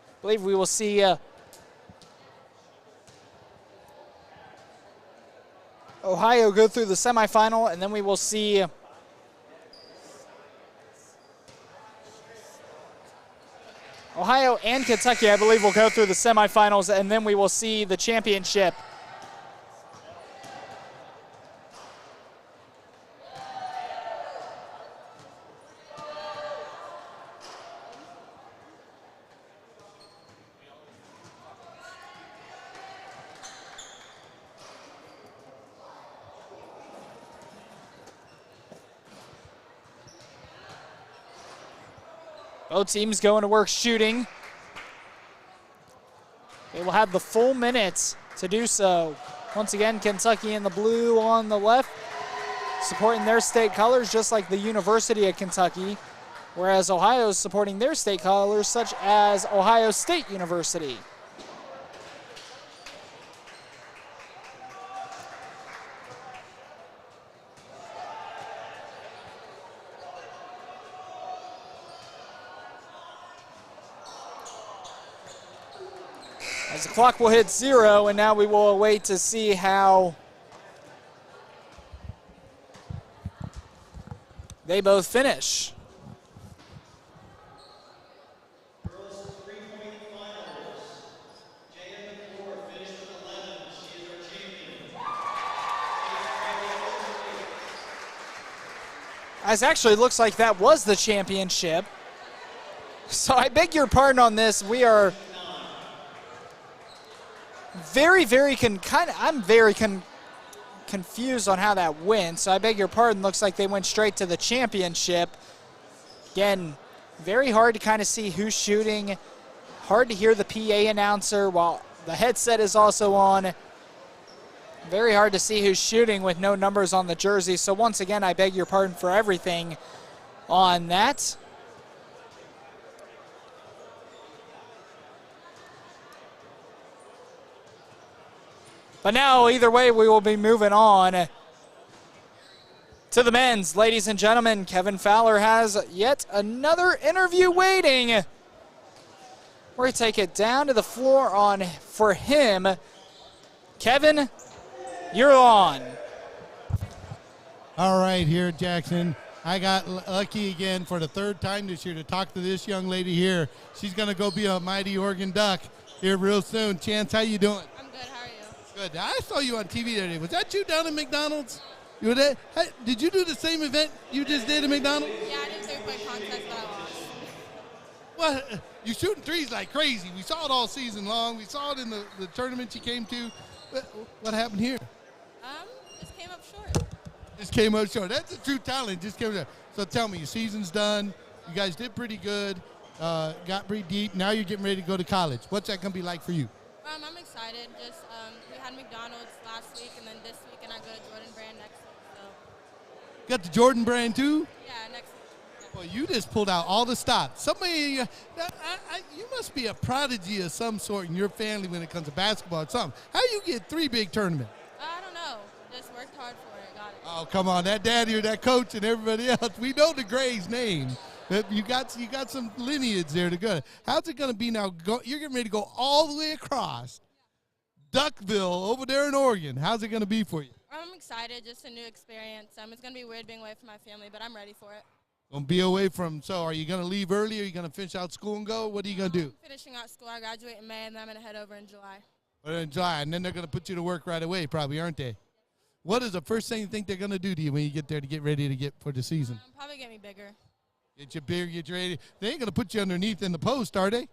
I believe we will see Ohio go through the semifinal, and then we will see Ohio and Kentucky, I believe, will go through the semifinals, and then we will see the championship. Both teams going to work shooting. They will have the full minutes to do so. Once again, Kentucky in the blue on the left, supporting their state colors just like the University of Kentucky, whereas Ohio is supporting their state colors such as Ohio State University. As the clock will hit 0, and now we will wait to see how they both finish. As actually looks like that was the championship. So I beg your pardon on this. We are I'm very confused on how that went, so I beg your pardon. Looks like they went straight to the championship. Again, very hard to kind of see who's shooting. Hard to hear the PA announcer while the headset is also on. Very hard to see who's shooting with no numbers on the jersey. So once again, I beg your pardon for everything on that. But now, either way, we will be moving on to the men's. Ladies and gentlemen, Kevin Fowler has yet another interview waiting. We're going to take it down to the floor for him. Kevin, you're on. All right, here, Jackson. I got lucky again for the third time this year to talk to this young lady here. She's going to go be a mighty Oregon Duck here real soon. Chance, how you doing? I'm good. How are you? Good. I saw you on TV today. Was that you down at McDonald's? You were there? Hey, did you do the same event you just did at McDonald's? Yeah, I did a three-point contest, but I lost. Well, you shooting threes like crazy. We saw it all season long. We saw it in the tournament you came to. What happened here? Just came up short. Just came up short. That's a true talent. Just came up. So tell me, your season's done. You guys did pretty good. Got pretty deep. Now you're getting ready to go to college. What's that going to be like for you? I'm excited. Just we had McDonald's last week, and then this week, and I go to Jordan Brand next week. So. Got the Jordan Brand too? Yeah, next week. Well, you just pulled out all the stops. Somebody, you must be a prodigy of some sort in your family when it comes to basketball or something. How do you get 3 big tournaments? I don't know. Just worked hard for it. Got it. Oh, come on. That daddy or that coach and everybody else. We know the Gray's name. You got some lineage there to go. How's it going to be now? You're getting ready to go all the way across Duckville over there in Oregon. How's it going to be for you? I'm excited. Just a new experience. It's going to be weird being away from my family, but I'm ready for it. Going to be away from, so are you going to leave early? Or are you going to finish out school and go? What are you going to do? I'm finishing out school. I graduate in May, and then I'm going to head over in July. In July, and then they're going to put you to work right away probably, aren't they? What is the first thing you think they're going to do to you when you get there to get ready to get for the season? Probably get me bigger. Get you bigger, get you ready. They ain't going to put you underneath in the post, are they?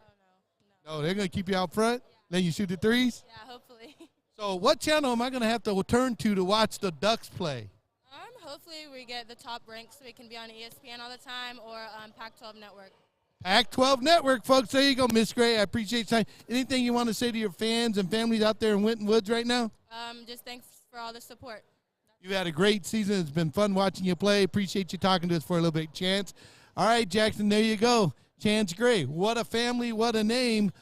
Oh, no. No, they're going to keep you out front? Yeah. Let you shoot the threes? Yeah, hopefully. So what channel am I going to have to turn to watch the Ducks play? Hopefully we get the top ranks so we can be on ESPN all the time or Pac-12 Network. Pac-12 Network, folks. There you go, Miss Gray. I appreciate your time. Anything you want to say to your fans and families out there in Winton Woods right now? Just thanks for all the support. You've had a great season. It's been fun watching you play. Appreciate you talking to us for a little bit, Chance. All right, Jackson, there you go. Chance Gray. What a family, what a name.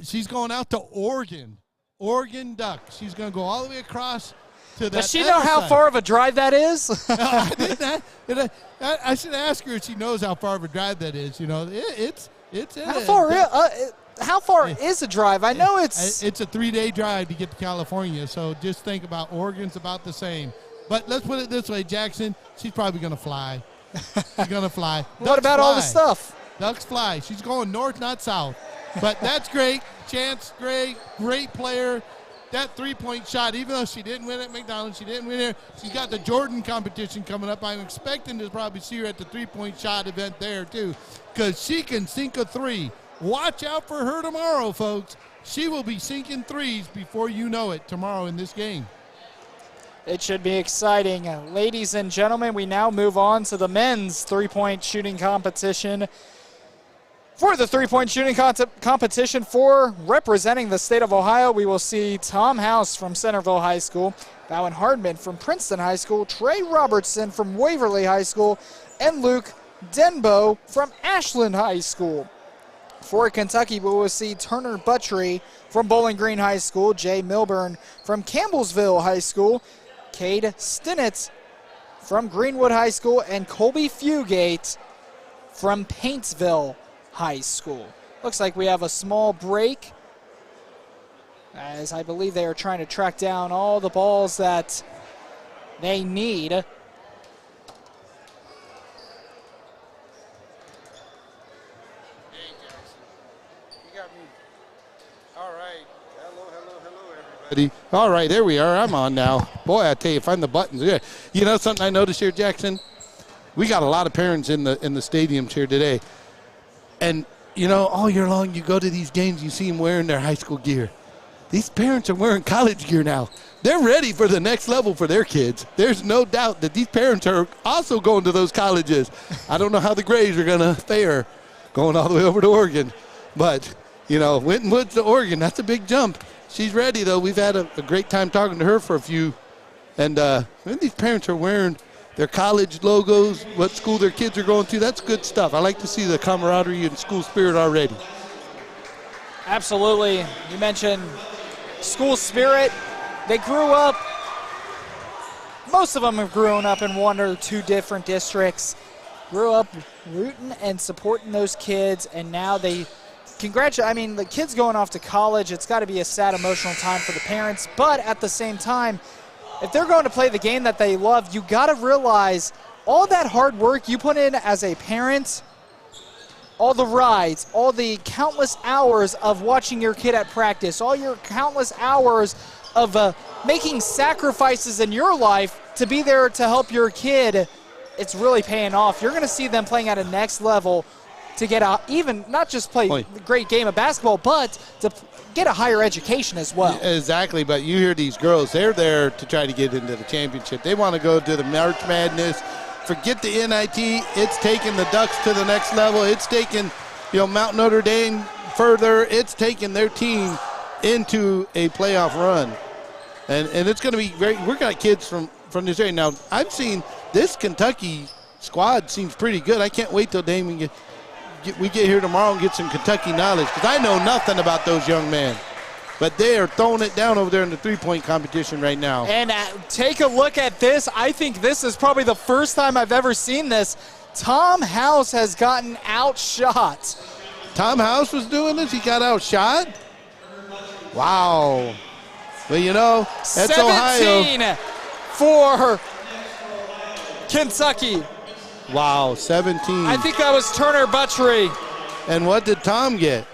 She's going out to Oregon Oregon Duck. She's going to go all the way across to that. Does she know how side. far of a drive that is? I should ask her if she knows how far of a drive that is. You know, it's how far is a drive? I know it's a 3-day drive to get to California. So just think about Oregon's about the same. But let's put it this way, Jackson. She's probably going to fly. She's going to fly. What about all the stuff? Ducks fly. She's going north, not south. But that's great. Chance, great player. That three-point shot, even though she didn't win at McDonald's, she didn't win there. She's got the Jordan competition coming up. I'm expecting to probably see her at the three-point shot event there, too, because she can sink a three. Watch out for her tomorrow, folks. She will be sinking threes before you know it tomorrow in this game. It should be exciting. Ladies and gentlemen, we now move on to the men's three-point shooting competition. For the three-point shooting competition for representing the state of Ohio, we will see Tom House from Centerville High School, Bowen Hardman from Princeton High School, Trey Robertson from Waverly High School, and Luke Denbo from Ashland High School. For Kentucky, we will see Turner Buttry from Bowling Green High School, Jay Milburn from Campbellsville High School, Cade Stinnitz from Greenwood High School, and Colby Fugate from Paintsville High School. Looks like we have a small break, as I believe they are trying to track down all the balls that they need. Hey, Jackson, you got me. All right. Hello, everybody. All right, there we are. I'm on now. Boy, I tell you, find the buttons. Yeah. You know something I noticed here, Jackson? We got a lot of parents in the stadiums here today. And, you know, all year long you go to these games, you see them wearing their high school gear. These parents are wearing college gear now. They're ready for the next level for their kids. There's no doubt that these parents are also going to those colleges. I don't know how the Grays are going to fare going all the way over to Oregon. But, you know, Winton Woods to Oregon, that's a big jump. She's ready, though. We've had a great time talking to her for a few. And these parents are wearing their college logos, what school their kids are going to. That's good stuff. I like to see the camaraderie and school spirit already. Absolutely. You mentioned school spirit. They grew up, most of them have grown up in one or two different districts, grew up rooting and supporting those kids, and now they congratulate. I mean, the kids going off to college, it's got to be a sad, emotional time for the parents, but at the same time, if they're going to play the game that they love, you got to realize all that hard work you put in as a parent, all the rides, all the countless hours of watching your kid at practice, all your countless hours of making sacrifices in your life to be there to help your kid, it's really paying off. You're going to see them playing at a next level to get even not just play a great game of basketball, but to get a higher education as well. Exactly, but you hear these girls, they're there to try to get into the championship. They want to go to the March Madness. Forget the NIT. It's taking the Ducks to the next level. It's taking, Mount Notre Dame further. It's taking their team into a playoff run. And it's going to be we're got kids from this area. Now, I've seen this Kentucky squad seems pretty good. I can't wait till Damon we get here tomorrow and get some Kentucky knowledge, because I know nothing about those young men. But they are throwing it down over there in the three-point competition right now. And take a look at this. I think this is probably the first time I've ever seen this. Tom House has gotten outshot. Tom House was doing this? He got outshot? Wow. Well, that's 17 Ohio. For Kentucky. Wow, 17. I think that was Turner Buttry. And what did Tom get?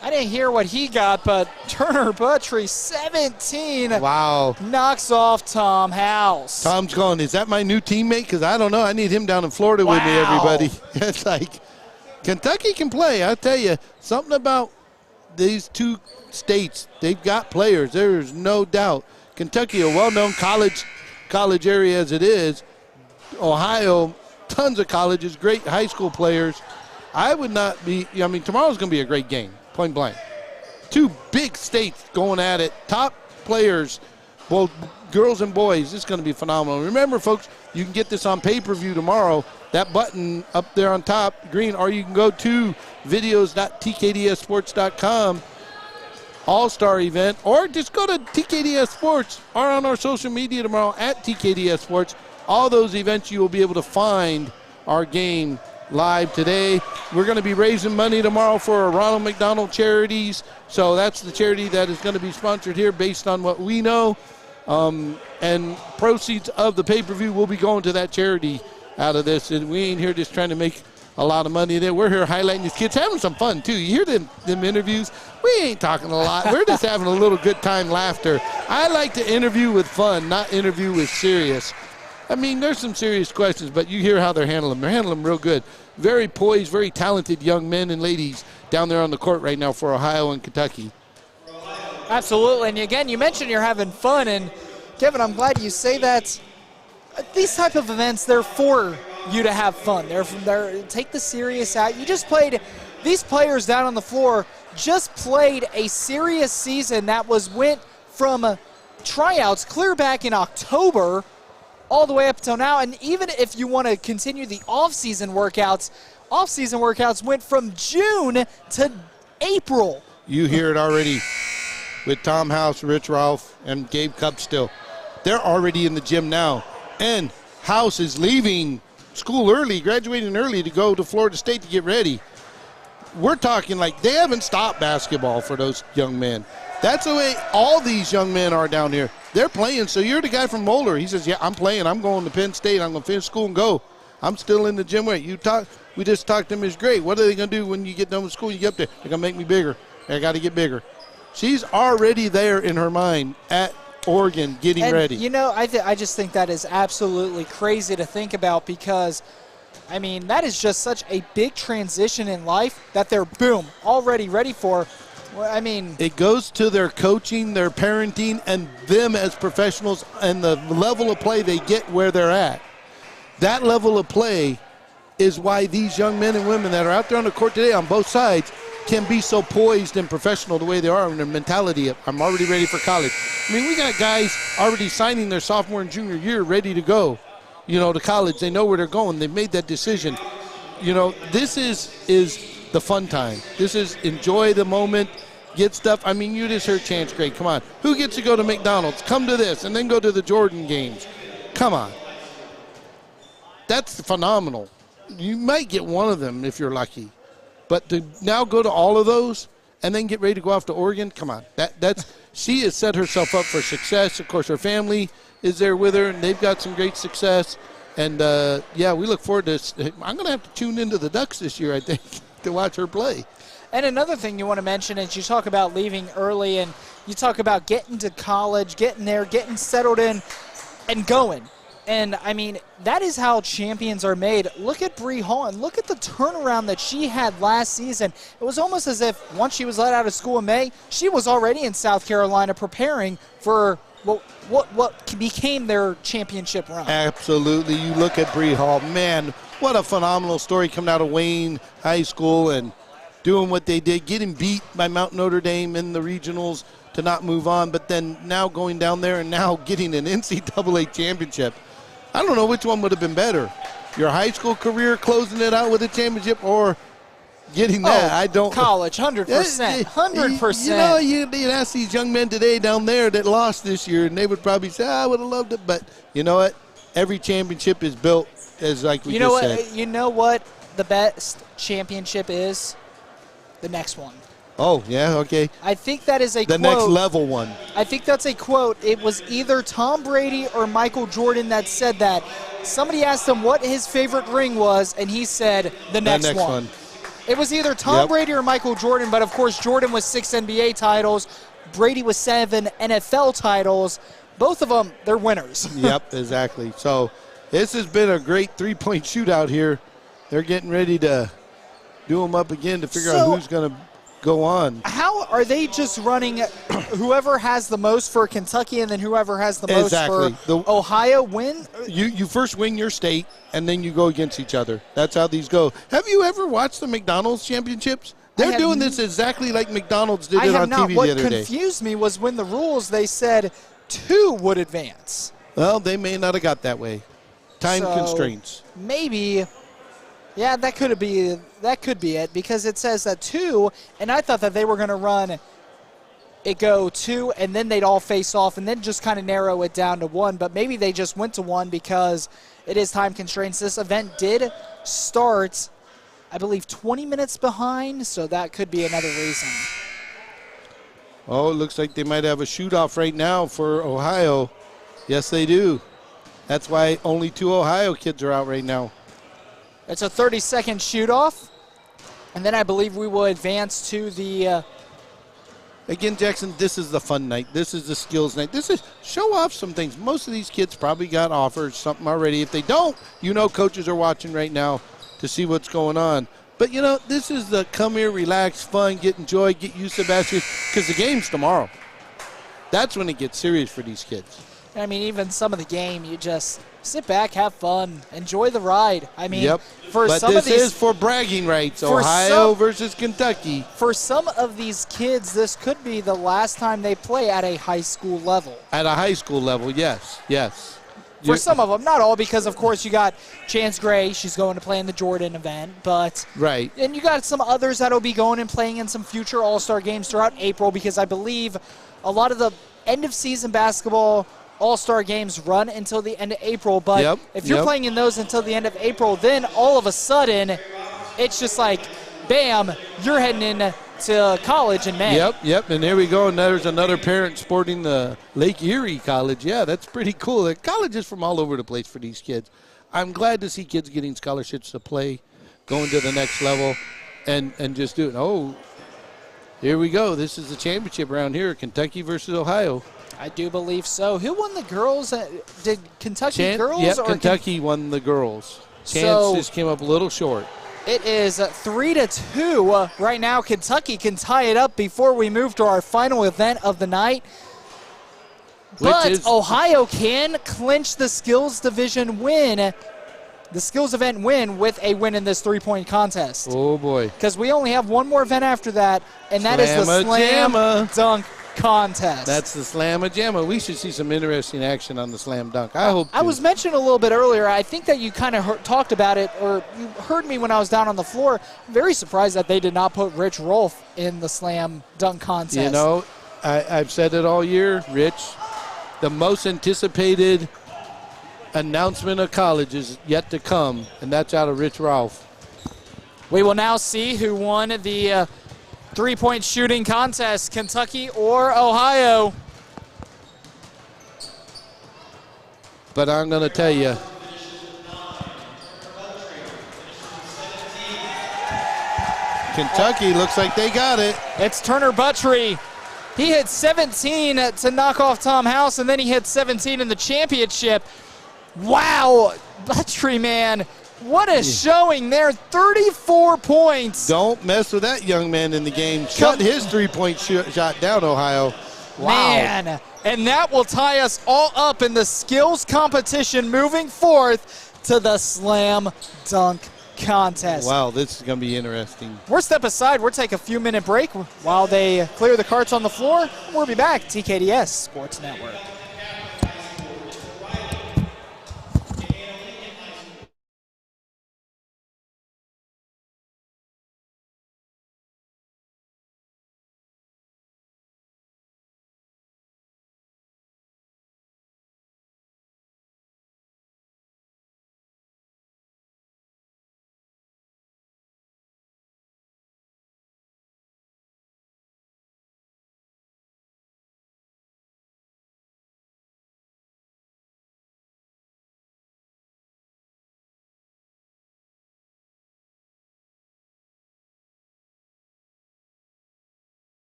I didn't hear what he got, but Turner Buttry, 17. Wow. Knocks off Tom House. Tom's going, is that my new teammate? Because I don't know. I need him down in Florida with me, everybody. It's like, Kentucky can play. I tell you, something about these two states, they've got players. There is no doubt. Kentucky, a well-known college area as it is. Ohio, tons of colleges, great high school players. I would not be, tomorrow's going to be a great game, point blank. Two big states going at it, top players, both girls and boys. It's going to be phenomenal. Remember, folks, you can get this on pay-per-view tomorrow. That button up there on top, green, or you can go to videos.tkdssports.com all-star event, or just go to TKDS Sports or on our social media tomorrow at TKDS Sports. All those events you will be able to find our game live today. We're going to be raising money tomorrow for Ronald McDonald Charities. So that's the charity that is going to be sponsored here based on what we know. And proceeds of the pay-per-view will be going to that charity out of this. And we ain't here just trying to make a lot of money there. We're here highlighting these kids, having some fun too. You hear them interviews? We ain't talking a lot. We're just having a little good time, laughter. I like to interview with fun, not interview with serious. I mean, there's some serious questions, but you hear how they're handling them. They're handling them real good. Very poised, very talented young men and ladies down there on the court right now for Ohio and Kentucky. Absolutely. And again, you mentioned you're having fun, and Kevin, I'm glad you say that. These type of events, they're for you to have fun. They're take the serious out. You just played, these players down on the floor just played a serious season that went from tryouts clear back in October all the way up till now. And even if you want to continue the off-season workouts went from June to April. You hear it already with Tom House, Rich Rolf, and Gabe Cup still. They're already in the gym now. And House is leaving school early, graduating early to go to Florida State to get ready. We're talking like they haven't stopped basketball for those young men. That's the way all these young men are down here. They're playing. So you're the guy from Moeller. He says, yeah, I'm playing. I'm going to Penn State. I'm going to finish school and go. I'm still in the gym. We just talked to him. It's great. What are they going to do when you get done with school? You get up there. They're going to make me bigger. I got to get bigger. She's already there in her mind at Oregon getting ready. You know, I just think that is absolutely crazy to think about because, I mean, that is just such a big transition in life that they're, boom, already ready for. Well, I mean, it goes to their coaching, their parenting, and them as professionals and the level of play they get where they're at. That level of play is why these young men and women that are out there on the court today on both sides can be so poised and professional the way they are in their mentality of, I'm already ready for college. I mean, we got guys already signing their sophomore and junior year ready to go, to college. They know where they're going. They've made that decision. This is the fun time. This is enjoy the moment, get stuff. I mean, you just heard Chance Gray. Come on. Who gets to go to McDonald's? Come to this and then go to the Jordan games. Come on. That's phenomenal. You might get one of them if you're lucky. But to now go to all of those and then get ready to go off to Oregon, come on. She has set herself up for success. Of course, her family is there with her, and they've got some great success. And, we look forward to – I'm going to have to tune into the Ducks this year, I think, to watch her play. And another thing you want to mention is you talk about leaving early and you talk about getting to college, getting there, getting settled in, and going. And, I mean, that is how champions are made. Look at Bree Hall and look at the turnaround that she had last season. It was almost as if once she was let out of school in May, she was already in South Carolina preparing for what became their championship run. Absolutely. You look at Bree Hall. Man, what a phenomenal story coming out of Wayne High School and doing what they did, getting beat by Mount Notre Dame in the regionals to not move on, but then now going down there and now getting an NCAA championship. I don't know which one would have been better. Your high school career, closing it out with a championship, or getting that. I don't. College, 100%. 100%. You ask these young men today down there that lost this year, and they would probably say, I would have loved it. But you know what? Every championship is built as like we just said. You know what the best championship is? The next one. Oh, yeah, okay. I think that is a quote. The next level one. I think that's a quote. It was either Tom Brady or Michael Jordan that said that. Somebody asked him what his favorite ring was, and he said the next one. It was either Tom Brady or Michael Jordan, but, of course, Jordan was 6 NBA titles. Brady was 7 NFL titles. Both of them, they're winners. Yep, exactly. So this has been a great three-point shootout here. They're getting ready to do them up again to figure out who's going to go on. How are they just running whoever has the most for Kentucky and then whoever has the most for Ohio win? You first win your state and then you go against each other. That's how these go. Have you ever watched the McDonald's championships? They're doing this exactly like McDonald's did it on TV the other day. What confused me was when the rules, they said 2 would advance. Well, they may not have got that way. Time constraints. Maybe. Yeah, that could be it because it says that 2, and I thought that they were going to run it go 2, and then they'd all face off, and then just kind of narrow it down to 1. But maybe they just went to 1 because it is time constraints. This event did start, I believe, 20 minutes behind, so that could be another reason. Oh, it looks like they might have a shoot-off right now for Ohio. Yes, they do. That's why only 2 Ohio kids are out right now. It's a 30-second shoot-off, and then I believe we will advance to the Again, Jackson, this is the fun night. This is the skills night. This is show off some things. Most of these kids probably got offers, something already. If they don't, coaches are watching right now to see what's going on. But, this is the come here, relax, fun, get enjoy, get used to basketball, because the game's tomorrow. That's when it gets serious for these kids. I mean, even some of the game, you just sit back, have fun, enjoy the ride. I mean, Yep. for But some this of these, is for bragging rights. for Ohio some- versus Kentucky. for some of these kids, this could be the last time they play at a high school level. At a high school level, yes. For some of them, not all, because of course you got Chance Gray. She's going to play in the Jordan event, but Right. and you got some others that'll be going and playing in some future All-Star games throughout April, because I believe a lot of the end-of-season basketball All-Star games run until the end of April. But if you're playing in those until the end of April, then all of a sudden it's just like, bam, you're heading in to college in May. Yep. And there we go. And there's another parent sporting the Lake Erie College. Yeah, that's pretty cool. The college is from all over the place for these kids. I'm glad to see kids getting scholarships to play, going to the next level, and just do it. Oh, here we go. This is the championship round here, Kentucky versus Ohio. I do believe so. Who won the girls? Did Kentucky girls? Yep, or Kentucky won the girls. Chance So- just came up a little short. It is 3-2 right now. Kentucky can tie it up before we move to our final event of the night. But Ohio can clinch the skills division win, the skills event win, with a win in this three-point contest. Oh, boy. Because we only have one more event after that, and that is the slam Slamma-jamma. dunk contest. That's the slam-a-jamma. We should see some interesting action on the slam dunk. I hope I was mentioning a little bit earlier, I think that you kind of talked about it, or you heard me when I was down on the floor. I'm very surprised that they did not put Rich Rolf in the slam dunk contest. I've said it all year, Rich. The most anticipated announcement of college is yet to come, and that's out of Rich Rolf. We will now see who won the three-point shooting contest, Kentucky or Ohio. But I'm going to tell you, Kentucky looks like they got it. It's Turner Buttrey. He hit 17 to knock off Tom House, and then he hit 17 in the championship. Wow, Buttrey, man. What a showing there. 34 points. Don't mess with that young man in the game. Shut his three-point shot down, Ohio. Wow. Man, and that will tie us all up in the skills competition moving forth to the slam dunk contest. Wow, this is going to be interesting. We'll step aside. We'll take a few-minute break while they clear the carts on the floor. We'll be back. TKDS Sports Network.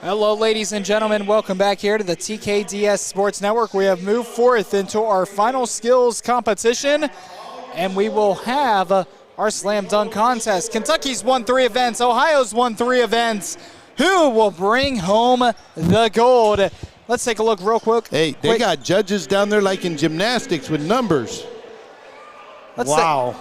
Hello, ladies and gentlemen. Welcome back here to the TKDS Sports Network. We have moved forth into our final skills competition, and we will have our slam dunk contest. Kentucky's won 3 events. Ohio's won 3 events. Who will bring home the gold? Let's take a look real quick. Hey, they got judges down there like in gymnastics with numbers. Wow.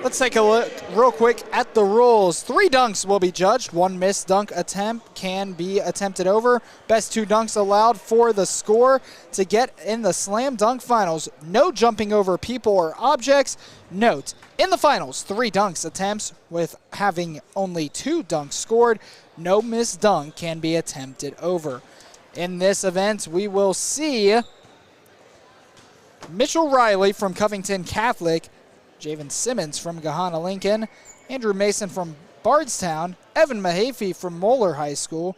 Let's take a look real quick at the rules. 3 dunks will be judged. 1 missed dunk attempt can be attempted over. Best 2 dunks allowed for the score to get in the slam dunk finals. No jumping over people or objects. Note, in the finals, 3 dunks attempts with having only 2 dunks scored. No missed dunk can be attempted over. In this event, we will see Mitchell Riley from Covington Catholic, Javen Simmons from Gahanna Lincoln, Andrew Mason from Bardstown, Evan Mahaffey from Moeller High School,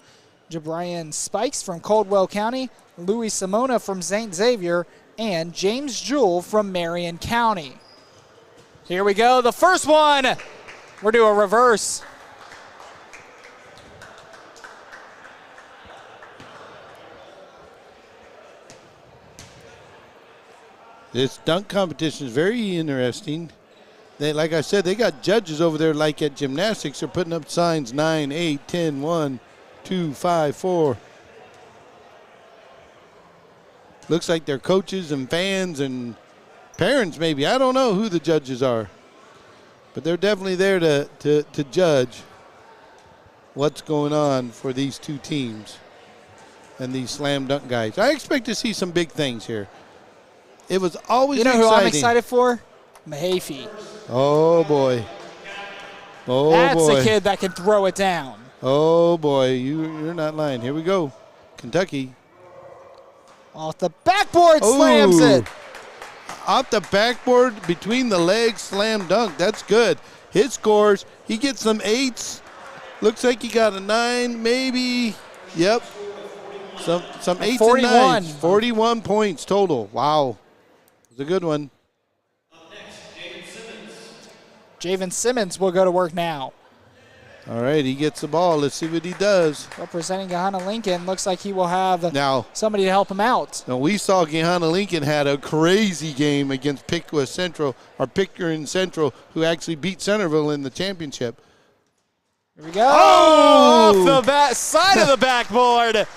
Jabrian Spikes from Caldwell County, Louis Simona from St. Xavier, and James Jewell from Marion County. Here we go, the first one. We're doing a reverse. This dunk competition is very interesting. They, like I said, they got judges over there like at gymnastics. They're putting up signs 9, 8, 10, 1, 2, 5, 4. Looks like they're coaches and fans and parents maybe. I don't know who the judges are. But they're definitely there to judge what's going on for these 2 teams and these slam dunk guys. I expect to see some big things here. It was always exciting. You know who I'm excited for? Mahaffey. Oh, boy. Oh, That's boy. a kid that can throw it down. Oh, boy. You're not lying. Here we go. Kentucky. Off the backboard, slams it. Off the backboard, between the legs, slam dunk. That's good. His scores, he gets some 8s. Looks like he got a 9, maybe. Yep. Some 8s 41. and 9s. 41 points total. Wow. It was a good one. Javen Simmons will go to work now. All right, he gets the ball. Let's see what he does. Representing Gahanna Lincoln, looks like he will have Now, somebody to help him out. Now, we saw Gahanna Lincoln had a crazy game against Pickering Central, who actually beat Centerville in the championship. Here we go. Oh! Off the side of the backboard.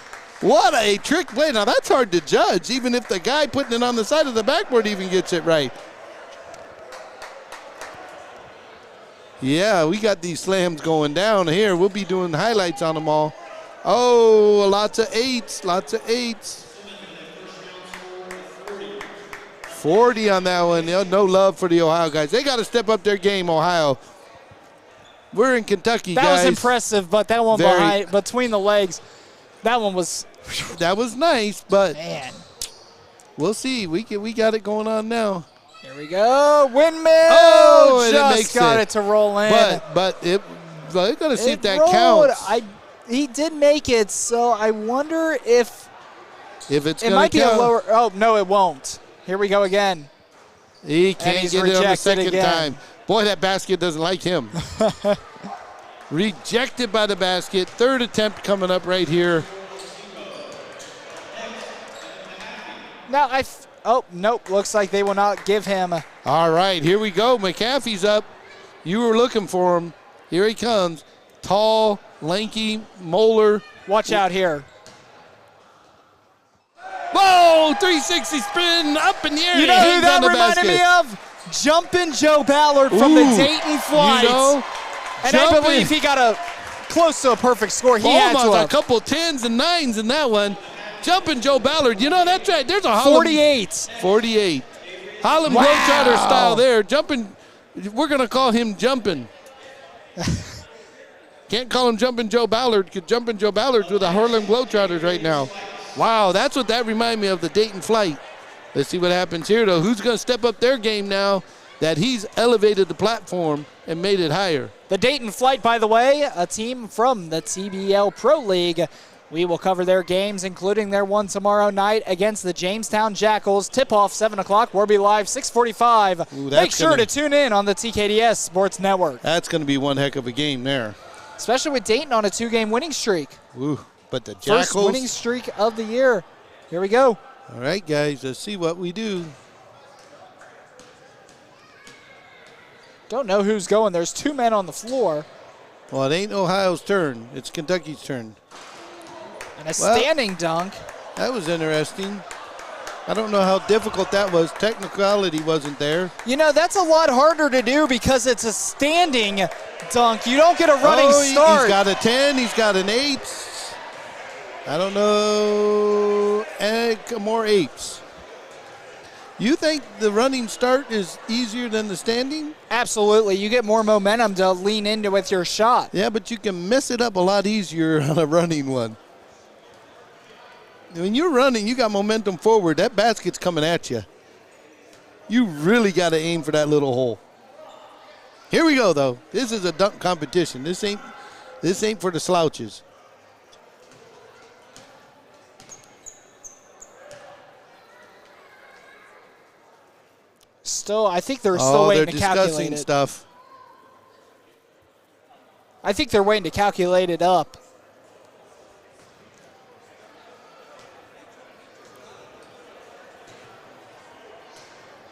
What a trick play. Now, that's hard to judge, even if the guy putting it on the side of the backboard even gets it right. Yeah, we got these slams going down here. We'll be doing highlights on them all. Oh, lots of 8s, lots of 8s. 40 on that one. No love for the Ohio guys. They got to step up their game, Ohio. We're in Kentucky, guys. That was impressive, but that one between the legs, that one was. That was nice, but man, we'll see. We got it going on now. Here we go. Windmill. Oh, just got it to roll in. But we're going to see if that rolled. counts. He did make it, so I wonder if it's going to count. It might be a lower. Oh, no, it won't. Here we go again. He can't get it on the second time. Boy, that basket doesn't like him. Rejected by the basket. Third attempt coming up right here. Now, oh, nope. Looks like they will not give him. All right, here we go. McAfee's up. You were looking for him. Here he comes. Tall, lanky, Moeller. Watch out here. Whoa, 360 spin up in the air. You know who that reminded me of? Jumpin' Joe Ballard from the Dayton Flight. You know, and I believe he got close to a perfect score. He had to a couple 10s and 9s in that one. Jumpin' Joe Ballard. You know, that's right. There's a 48. 48. Harlem Globetrotter style there. Jumpin'. We're going to call him Jumpin'. Can't call him Jumpin' Joe Ballard because Jumpin' Joe Ballard's with the Harlem Globetrotters right now. Wow, that's what that reminded me of, the Dayton Flight. Let's see what happens here, though. Who's going to step up their game now that he's elevated the platform and made it higher? The Dayton Flight, by the way, a team from the TBL Pro League. We will cover their games, including their one tomorrow night against the Jamestown Jackals. Tip-off 7 o'clock. Warby Live 6:45. Make sure to tune in on the TKDS Sports Network. That's going to be one heck of a game there. especially with Dayton on a 2-game winning streak. Ooh, but the Jackals. First winning streak of the year. Here we go. All right, guys, let's see what we do. Don't know who's going. There's 2 men on the floor. Well, it ain't Ohio's turn. It's Kentucky's turn. And a standing dunk. That was interesting. I don't know how difficult that was. Technicality wasn't there. You know, that's a lot harder to do because it's a standing dunk. You don't get a running start. He's got a 10. He's got an 8. I don't know. More 8s. You think the running start is easier than the standing? Absolutely. You get more momentum to lean into with your shot. Yeah, but you can mess it up a lot easier on a running one. When you're running, you got momentum forward. That basket's coming at you. You really got to aim for that little hole. Here we go, though. This is a dunk competition. This ain't for the slouches. Still, I think they're still waiting to calculate discussing it. stuff. I think they're waiting to calculate it up.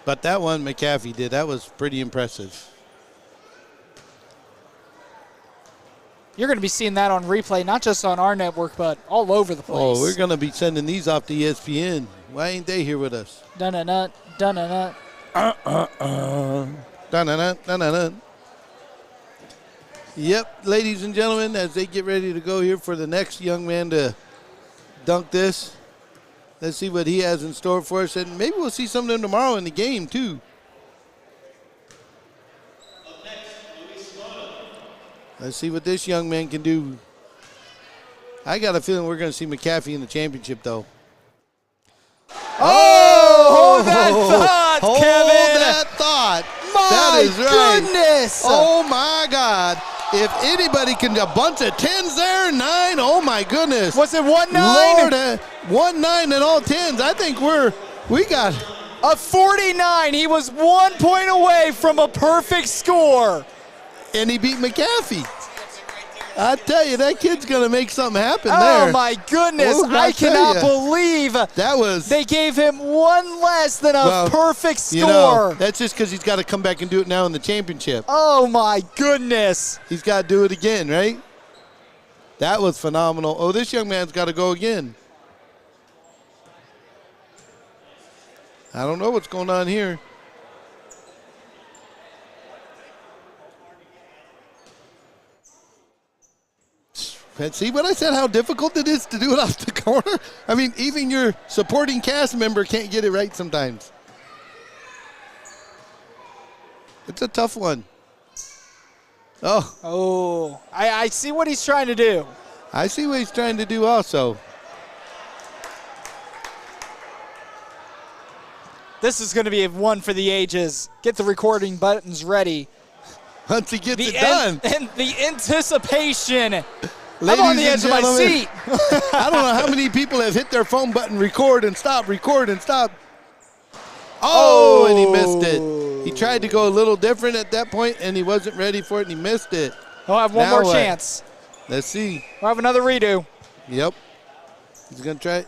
But that one McAfee did. That was pretty impressive. You're going to be seeing that on replay, not just on our network, but all over the place. Oh, we're going to be sending these off to ESPN. Why ain't they here with us? Dun-dun-dun, dun-dun-dun. Dun-dun-dun. Yep, ladies and gentlemen, as they get ready to go here for the next young man to dunk this, let's see what he has in store for us. And maybe we'll see some of them tomorrow in the game, too. Let's see what this young man can do. I got a feeling we're going to see McAfee in the championship, though. Oh, hold that thought, hold Kevin. That thought. My that is right. goodness. Oh, my God. If anybody can, a bunch of 10s there, 9, oh, my goodness. Was it 1-9? Lord, 1-9 and all 10s. I think we got a 49. He was 1 point away from a perfect score. And he beat McAfee. I tell you, that kid's going to make something happen there. Oh, my goodness. Ooh, I cannot believe that was. They gave him one less than a perfect score. You know, that's just because he's got to come back and do it now in the championship. Oh, my goodness. He's got to do it again, right? That was phenomenal. Oh, this young man's got to go again. I don't know what's going on here. See what I said, how difficult it is to do it off the corner? I mean, even your supporting cast member can't get it right sometimes. It's a tough one. Oh, I see what he's trying to do. I see what he's trying to do also. This is going to be one for the ages. Get the recording buttons ready. Once he gets it done. And the anticipation. Ladies I'm on the edge of my seat. I don't know how many people have hit their phone button, record and stop, record and stop. Oh, and he missed it. He tried to go a little different at that point, and he wasn't ready for it, and he missed it. He'll have one more chance. Let's see. We'll have another redo. Yep. He's going to try it.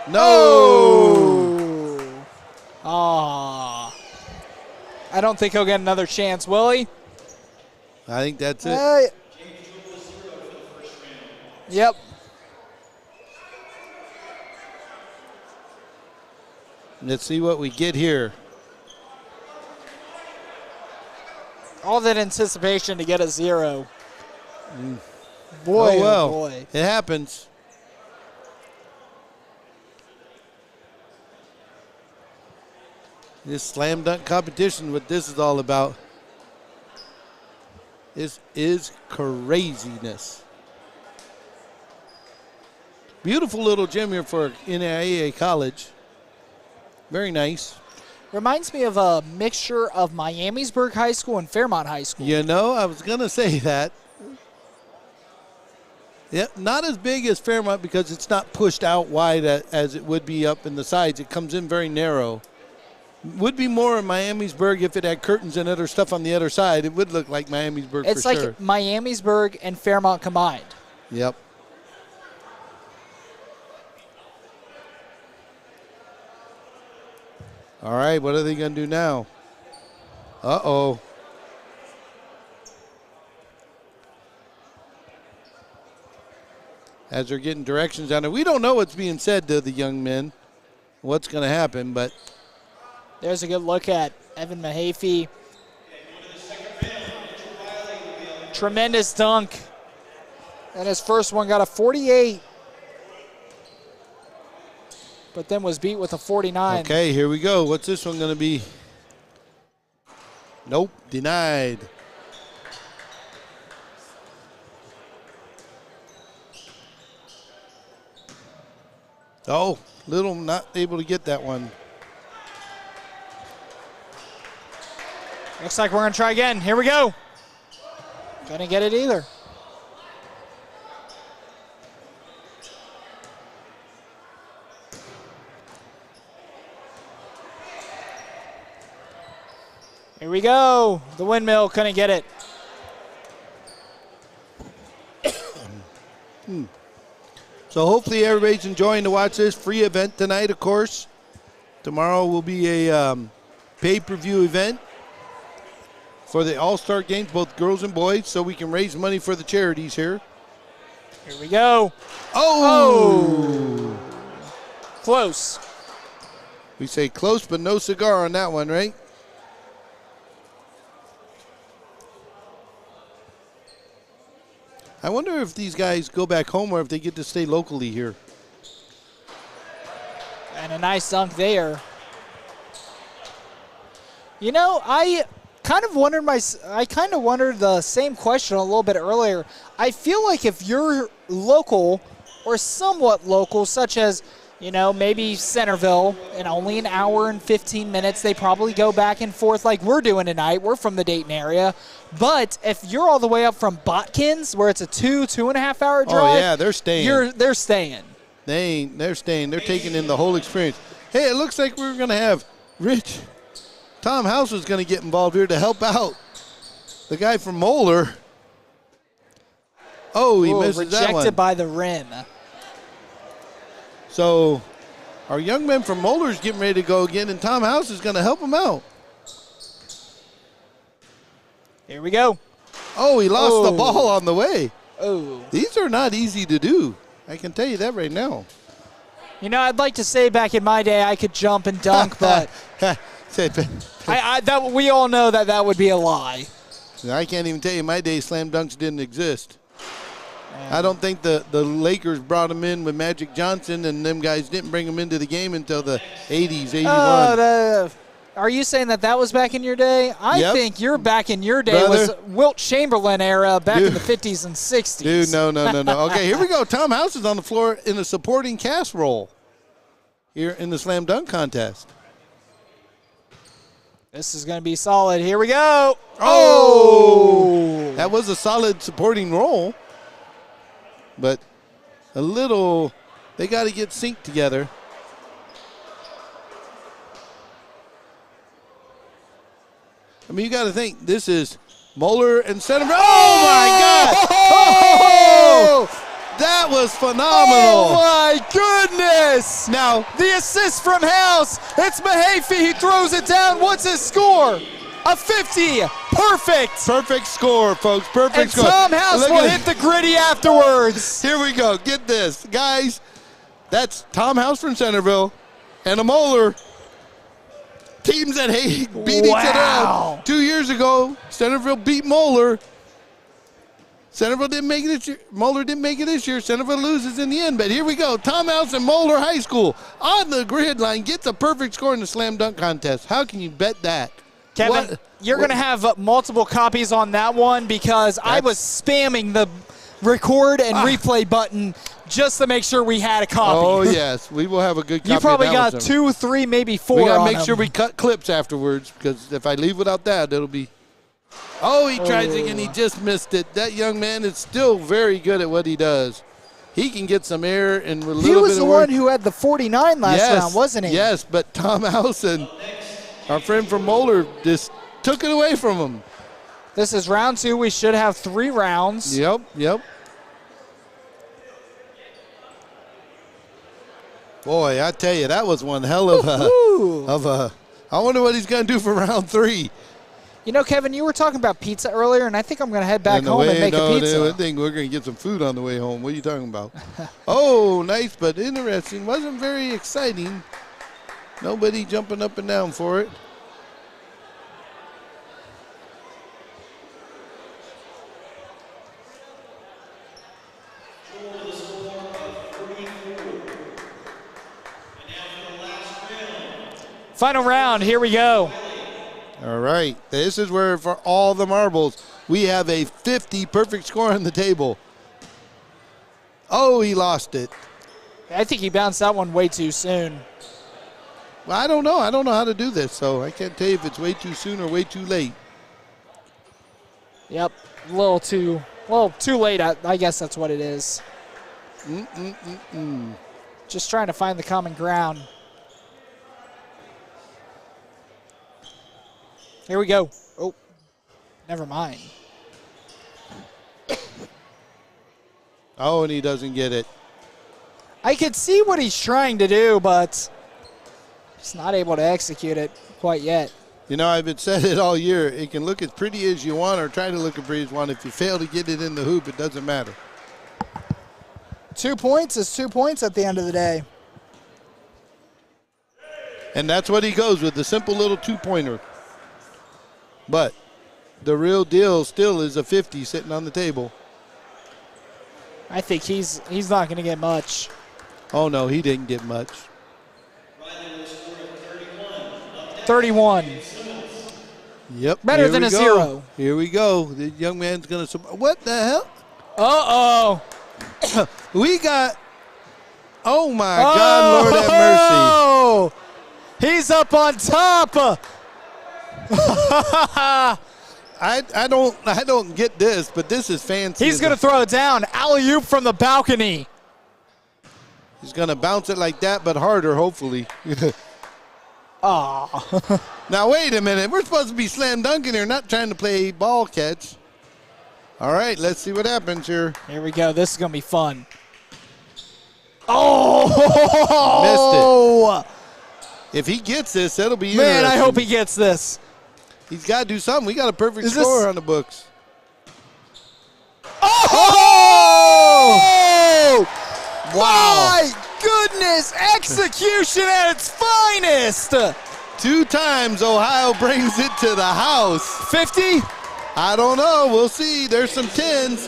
No. I don't think he'll get another chance, will he? I think that's it. Yep. Let's see what we get here. All that anticipation to get a 0. Boy, oh boy. It happens. This slam dunk competition, what this is all about. This is craziness. Beautiful little gym here for NAIA College. Very nice. Reminds me of a mixture of Miamisburg High School and Fairmont High School. You know, I was going to say that. Yeah, not as big as Fairmont because it's not pushed out wide as it would be up in the sides. It comes in very narrow. Would be more in Miamisburg if it had curtains and other stuff on the other side. It would look like Miamisburg It's for like sure. Miamisburg and Fairmont combined. Yep. All right, what are they going to do now? Uh-oh. As they're getting directions down there. We don't know what's being said to the young men, what's going to happen, but There's a good look at Evan Mahaffey. Tremendous dunk. And his first one got a 48. But then was beat with a 49. okay, here we go. What's this one going to be? Nope, denied. Oh, Little not able to get that one. Looks like we're going to try again. Here we go. Gonna get it either. Here we go. The windmill couldn't get it. So hopefully everybody's enjoying to watch this free event tonight, of course. Tomorrow will be a pay-per-view event for the All-Star Games, both girls and boys, so we can raise money for the charities here. Here we go. Oh! Close. We say close, but no cigar on that one, right? I wonder if these guys go back home or if they get to stay locally here. And a nice dunk there. You know, I kind of wondered the same question a little bit earlier. I feel like if you're local or somewhat local, such as, you know, maybe Centerville, in only an hour and 15 minutes, they probably go back and forth like we're doing tonight. We're from the Dayton area. But if you're all the way up from Botkins, where it's a 2.5 hour drive, oh yeah, they're staying. They're staying. They're staying. They're taking in the whole experience. Hey, it looks like we're going to have Rich. Tom House is going to get involved here to help out the guy from Moeller. Oh, he misses that one. Rejected by the rim. So our young man from Moeller is getting ready to go again, and Tom House is going to help him out. Here we go. Oh, he lost the ball on the way. Oh. These are not easy to do. I can tell you that right now. You know, I'd like to say back in my day I could jump and dunk, but we all know that would be a lie. I can't even tell you my day slam dunks didn't exist. I don't think the Lakers brought him in with Magic Johnson, and them guys didn't bring him into the game until the 80s, 81. Are you saying that was back in your day? I think you're back in your day was Wilt Chamberlain era back in the 50s and 60s. Dude, no. Okay, here we go. Tom House is on the floor in a supporting cast role here in the slam dunk contest. This is going to be solid. Here we go. Oh! That was a solid supporting role, but a little, they got to get synced together. I mean, you got to think, this is Moeller and Centerville. Oh, my God! Oh! That was phenomenal. Oh, my goodness. Now, the assist from House. It's Mahaffey. He throws it down. What's his score? A 50. Perfect. Perfect score, folks. Perfect score. And Tom House will hit the gritty afterwards. Here we go. Get this. Guys, that's Tom House from Centerville and a Moeller. Teams that beat each other out. 2 years ago, Centerville beat Moeller. Centerville didn't make it this year. Moeller didn't make it this year. Centerville loses in the end. But here we go. Tom House and Moeller High School on the grid line gets a perfect score in the slam dunk contest. How can you bet that? Kevin, you're going to have multiple copies on that one because I was spamming the record and replay button just to make sure we had a copy. Oh, yes. We will have a good copy. You probably of that got 2, 3, maybe 4. We got to make sure we cut clips afterwards because if I leave without that, it'll be. Oh, he tries again. He just missed it. That young man is still very good at what he does. He can get some air and a little bit of work. He was the one who had the 49 last round, wasn't he? Yes, but Tom House and Our friend from Moeller just took it away from him. This is round 2. We should have 3 rounds. Yep. Boy, I tell you, that was one hell of a I wonder what he's going to do for round 3. You know, Kevin, you were talking about pizza earlier, and I think I'm going to head back home and make a pizza. I think we're going to get some food on the way home. What are you talking about? Oh, nice but interesting. Wasn't very exciting. Nobody jumping up and down for it. Final round, here we go. All right, this is where for all the marbles, we have a 50 perfect score on the table. Oh, he lost it. I think he bounced that one way too soon. Well, I don't know. I don't know how to do this, so I can't tell you if it's way too soon or way too late. Yep, a little too late. I guess that's what it is. Just trying to find the common ground. Here we go. Oh, never mind. Oh, and he doesn't get it. I could see what he's trying to do, but he's not able to execute it quite yet. You know, I've been said it all year. It can look as pretty as you want or try to look as pretty as you want. If you fail to get it in the hoop, it doesn't matter. 2 points is 2 points at the end of the day. And that's what he goes with, the simple little two-pointer. But the real deal still is a 50 sitting on the table. I think he's not going to get much. Oh, no, he didn't get much. 31. Yep. Better than a 0. Here we go. The young man's going to – what the hell? Uh-oh. We got – oh, my God, Lord have mercy. Oh, he's up on top. I don't get this, but this is fancy. He's going to throw it down. Alley-oop from the balcony. He's going to bounce it like that, but harder, hopefully. Oh. Now, wait a minute. We're supposed to be slam dunking here, not trying to play ball catch. All right, let's see what happens here. Here we go. This is going to be fun. Oh! Missed it. If he gets this, that'll be Man, interesting. I hope he gets this. He's got to do something. We got a perfect score on the books. Oh! Wow. My goodness. Execution at its finest. 2 times Ohio brings it to the house. 50? I don't know. We'll see. There's some 10s.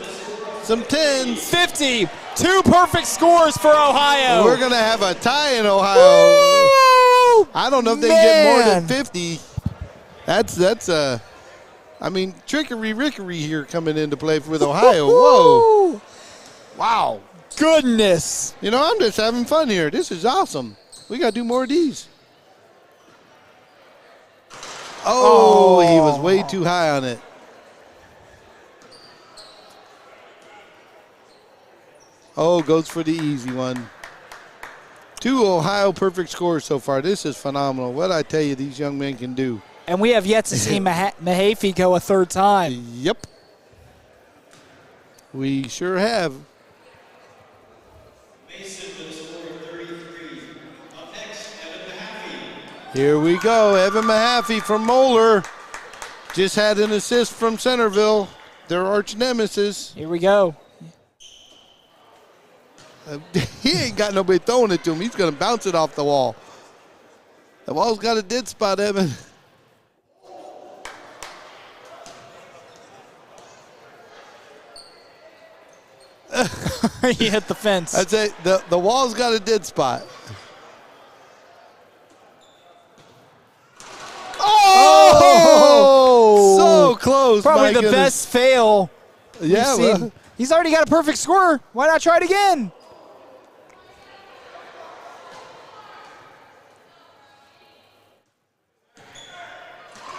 50. 2 perfect scores for Ohio. We're going to have a tie in Ohio. Woo! I don't know if they can get more than 50. That's I mean, trickery here coming into play with Ohio. Whoa. Wow. Goodness. You know, I'm just having fun here. This is awesome. We got to do more of these. Oh, he was way too high on it. Oh, goes for the easy one. 2 Ohio perfect scores so far. This is phenomenal. What I tell you, these young men can do. And we have yet to see Mahaffey go a 3rd time. Yep. We sure have. Here we go. Evan Mahaffey from Moeller. Just had an assist from Centerville, their arch nemesis. Here we go. He ain't got nobody throwing it to him. He's going to bounce it off the wall. The wall's got a dead spot, Evan. He hit the fence. I'd say the wall's got a dead spot. Oh! So close. Probably my the goodness. best fail Yeah, we've seen. well, He's already got a perfect score. Why not try it again?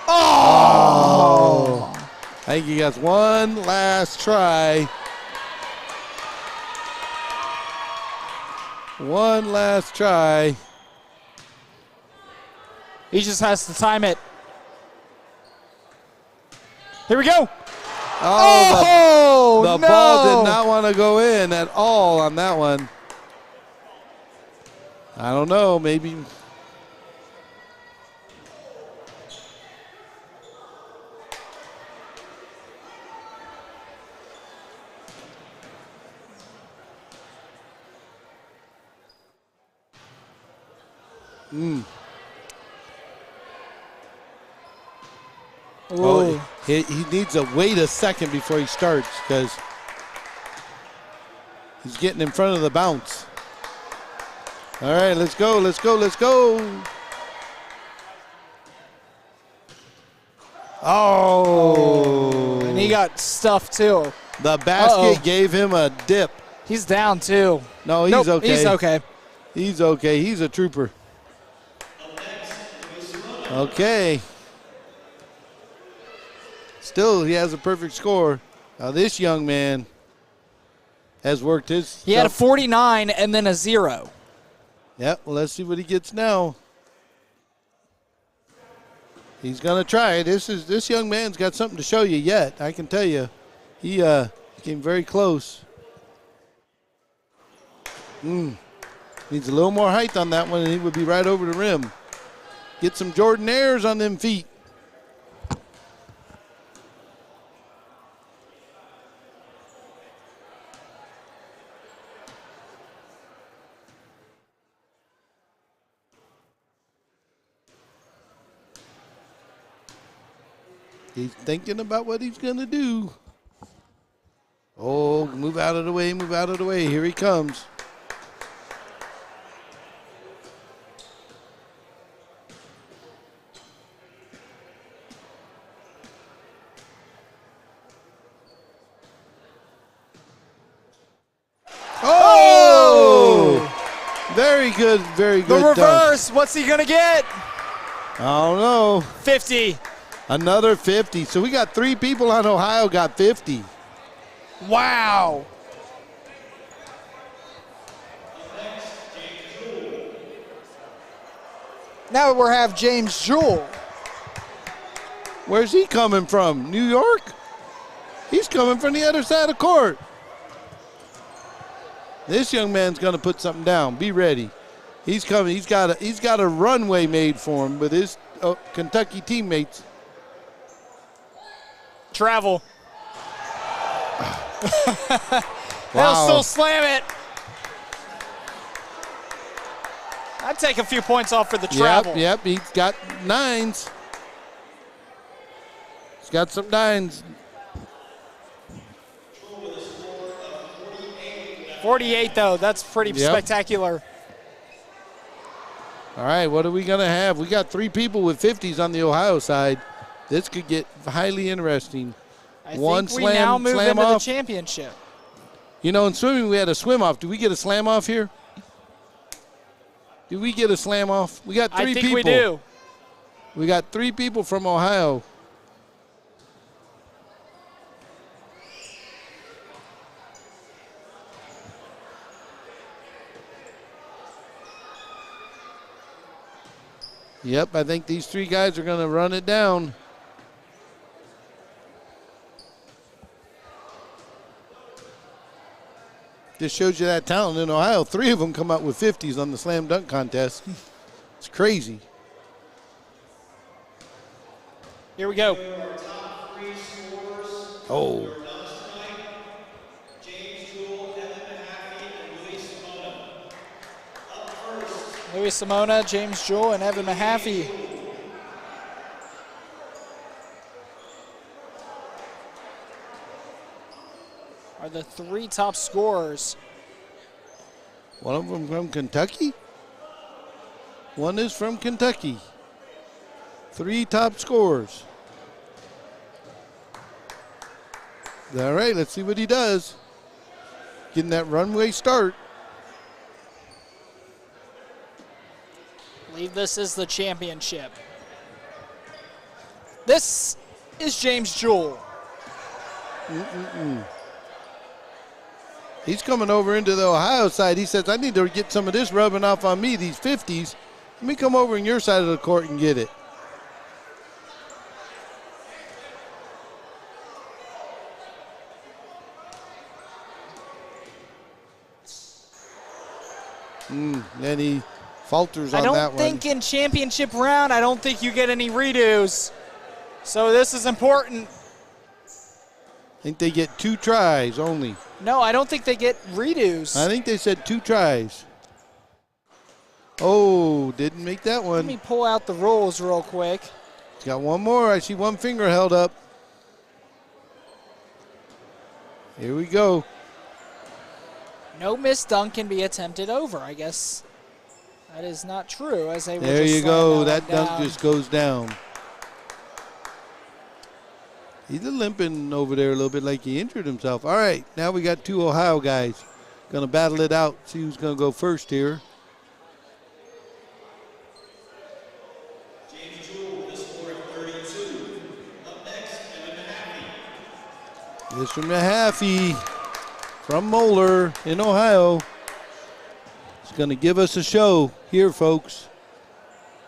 Oh! I think he got one last try. One last try. He just has to time it. Here we go. Oh, the no. ball did not want to go in at all on that one. I don't know, maybe. Oh, he needs to wait a second before he starts because he's getting in front of the bounce. All right, let's go, let's go, let's go. Oh. And he got stuffed too. The basket gave him a dip. He's down too. No, he's okay. He's okay. He's okay. He's a trooper. Okay. Still, he has a perfect score. Now, this young man has worked his. He had a 49 and then a 0. Yep, well, let's see what he gets now. He's going to try. This young man's got something to show you yet, I can tell you. He came very close. Needs a little more height on that one, and he would be right over the rim. Get some Jordanaires on them feet. He's thinking about what he's going to do. Oh, move out of the way, move out of the way. Here he comes. Oh! Very good, very good. The reverse, dunk. What's he going to get? I don't know. 50. Another 50. So we got 3 people on Ohio got 50. Wow. Now we have James Jewell. Where's he coming from? New York? He's coming from the other side of the court. This young man's going to put something down. Be ready. He's coming. He's got a runway made for him with his Kentucky teammates. Travel. Wow. They'll still slam it. I'd take a few points off for the travel. Yep, he's got 9s. He's got some 9s. 48, though. That's pretty spectacular. All right, what are we going to have? We got 3 people with 50s on the Ohio side. This could get highly interesting. I think we now move into the championship. You know, in swimming, we had a swim off. Do we get a slam off here? Do we get a slam off? We got 3 people. I think we do. We got 3 people from Ohio. Yep, I think these 3 guys are going to run it down. This shows you that talent in Ohio. 3 of them come out with 50s on the slam dunk contest. It's crazy. Here we go. Oh. Louis Simona, James Jewell, and Evan Mahaffey. Are the 3 top scorers. One of them from Kentucky? One is from Kentucky. 3 top scorers. All right, let's see what he does. Getting that runway start. I believe this is the championship. This is James Jewell. He's coming over into the Ohio side. He says, I need to get some of this rubbing off on me, these 50s. Let me come over on your side of the court and get it. Then he falters on that one. I don't think in championship round, I don't think you get any redos. So this is important. I think they get 2 tries only. No, I don't think they get redos. I think they said 2 tries. Oh, didn't make that one. Let me pull out the rules real quick. He's got one more. I see one finger held up. Here we go. No missed dunk can be attempted over. I guess that is not true. As they will There just you slam go. that That one dunk down. just goes down. He's limping over there a little bit like he injured himself. All right, now we got 2 Ohio guys. Going to battle it out, see who's going to go first here. Mr. Mahaffey from Moeller in Ohio is going to give us a show here, folks.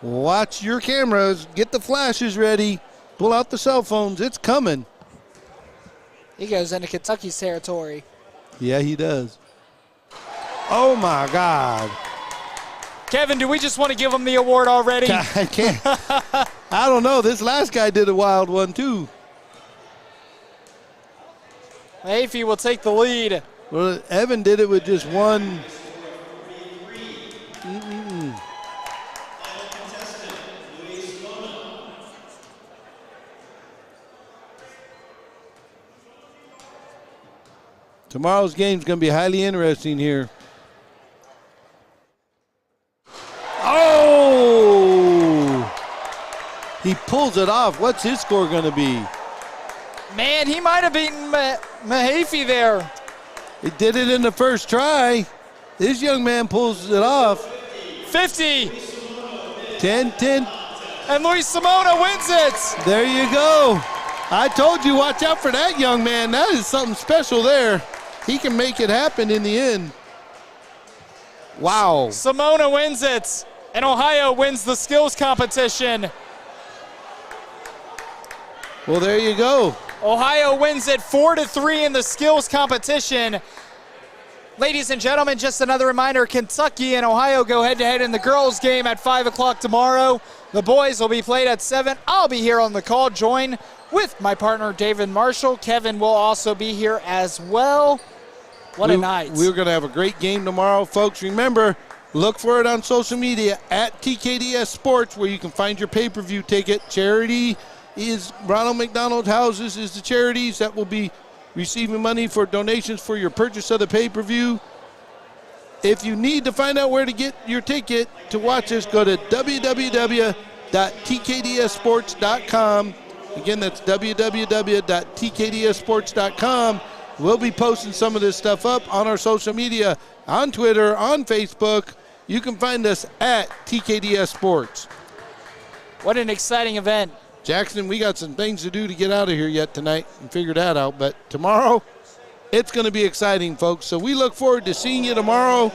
Watch your cameras. Get the flashes ready. Pull out the cell phones. It's coming. He goes into Kentucky's territory. Yeah, he does. Oh, my God. Kevin, do we just want to give him the award already? I can't. I don't know. This last guy did a wild one, too. Mahaffey will take the lead. Well, Evan did it with just one. Tomorrow's game is going to be highly interesting here. Oh! He pulls it off. What's his score going to be? Man, he might have beaten Mahaffey there. He did it in the first try. This young man pulls it off. 50. 10-10. And Luis Simona wins it. There you go. I told you, watch out for that young man. That is something special there. He can make it happen in the end. Wow. Simona wins it. And Ohio wins the skills competition. Well, there you go. Ohio wins it 4-3 in the skills competition. Ladies and gentlemen, just another reminder, Kentucky and Ohio go head-to-head in the girls' game at 5 o'clock tomorrow. The boys will be played at 7. I'll be here on the call, join with my partner, David Marshall. Kevin will also be here as well. What a night. We're going to have a great game tomorrow, folks. Remember, look for it on social media at TKDS Sports, where you can find your pay-per-view ticket. Charity is Ronald McDonald Houses is the charities that will be receiving money for donations for your purchase of the pay-per-view. If you need to find out where to get your ticket to watch this, go to www.tkdssports.com. Again, that's www.tkdssports.com. We'll be posting some of this stuff up on our social media, on Twitter, on Facebook. You can find us at TKDS Sports. What an exciting event. Jackson, we got some things to do to get out of here yet tonight and figure that out. But tomorrow, it's going to be exciting, folks. So we look forward to seeing you tomorrow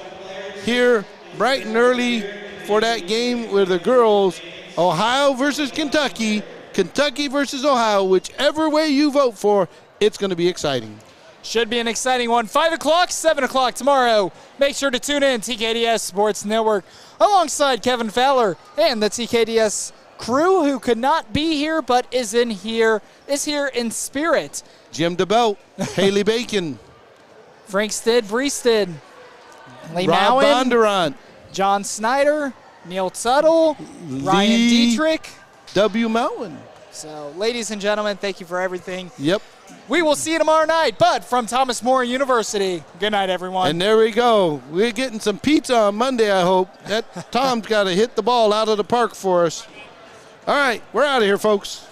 here bright and early for that game with the girls, Ohio versus Kentucky, Kentucky versus Ohio. Whichever way you vote for, it's going to be exciting. Should be an exciting one. 5 o'clock, 7 o'clock tomorrow. Make sure to tune in, TKDS Sports Network, alongside Kevin Fowler and the TKDS crew, who could not be here but is here in spirit. Jim DeBelt, Haley Bacon, Frank Breested, Lee Rob Mowen, Bondurant, John Snyder, Neil Tuttle, Ryan Dietrich. W. Mountain. So, ladies and gentlemen, thank you for everything. Yep. We will see you tomorrow night, but from Thomas More University. Good night, everyone. And there we go. We're getting some pizza on Monday, I hope. That Tom's got to hit the ball out of the park for us. All right, we're out of here, folks.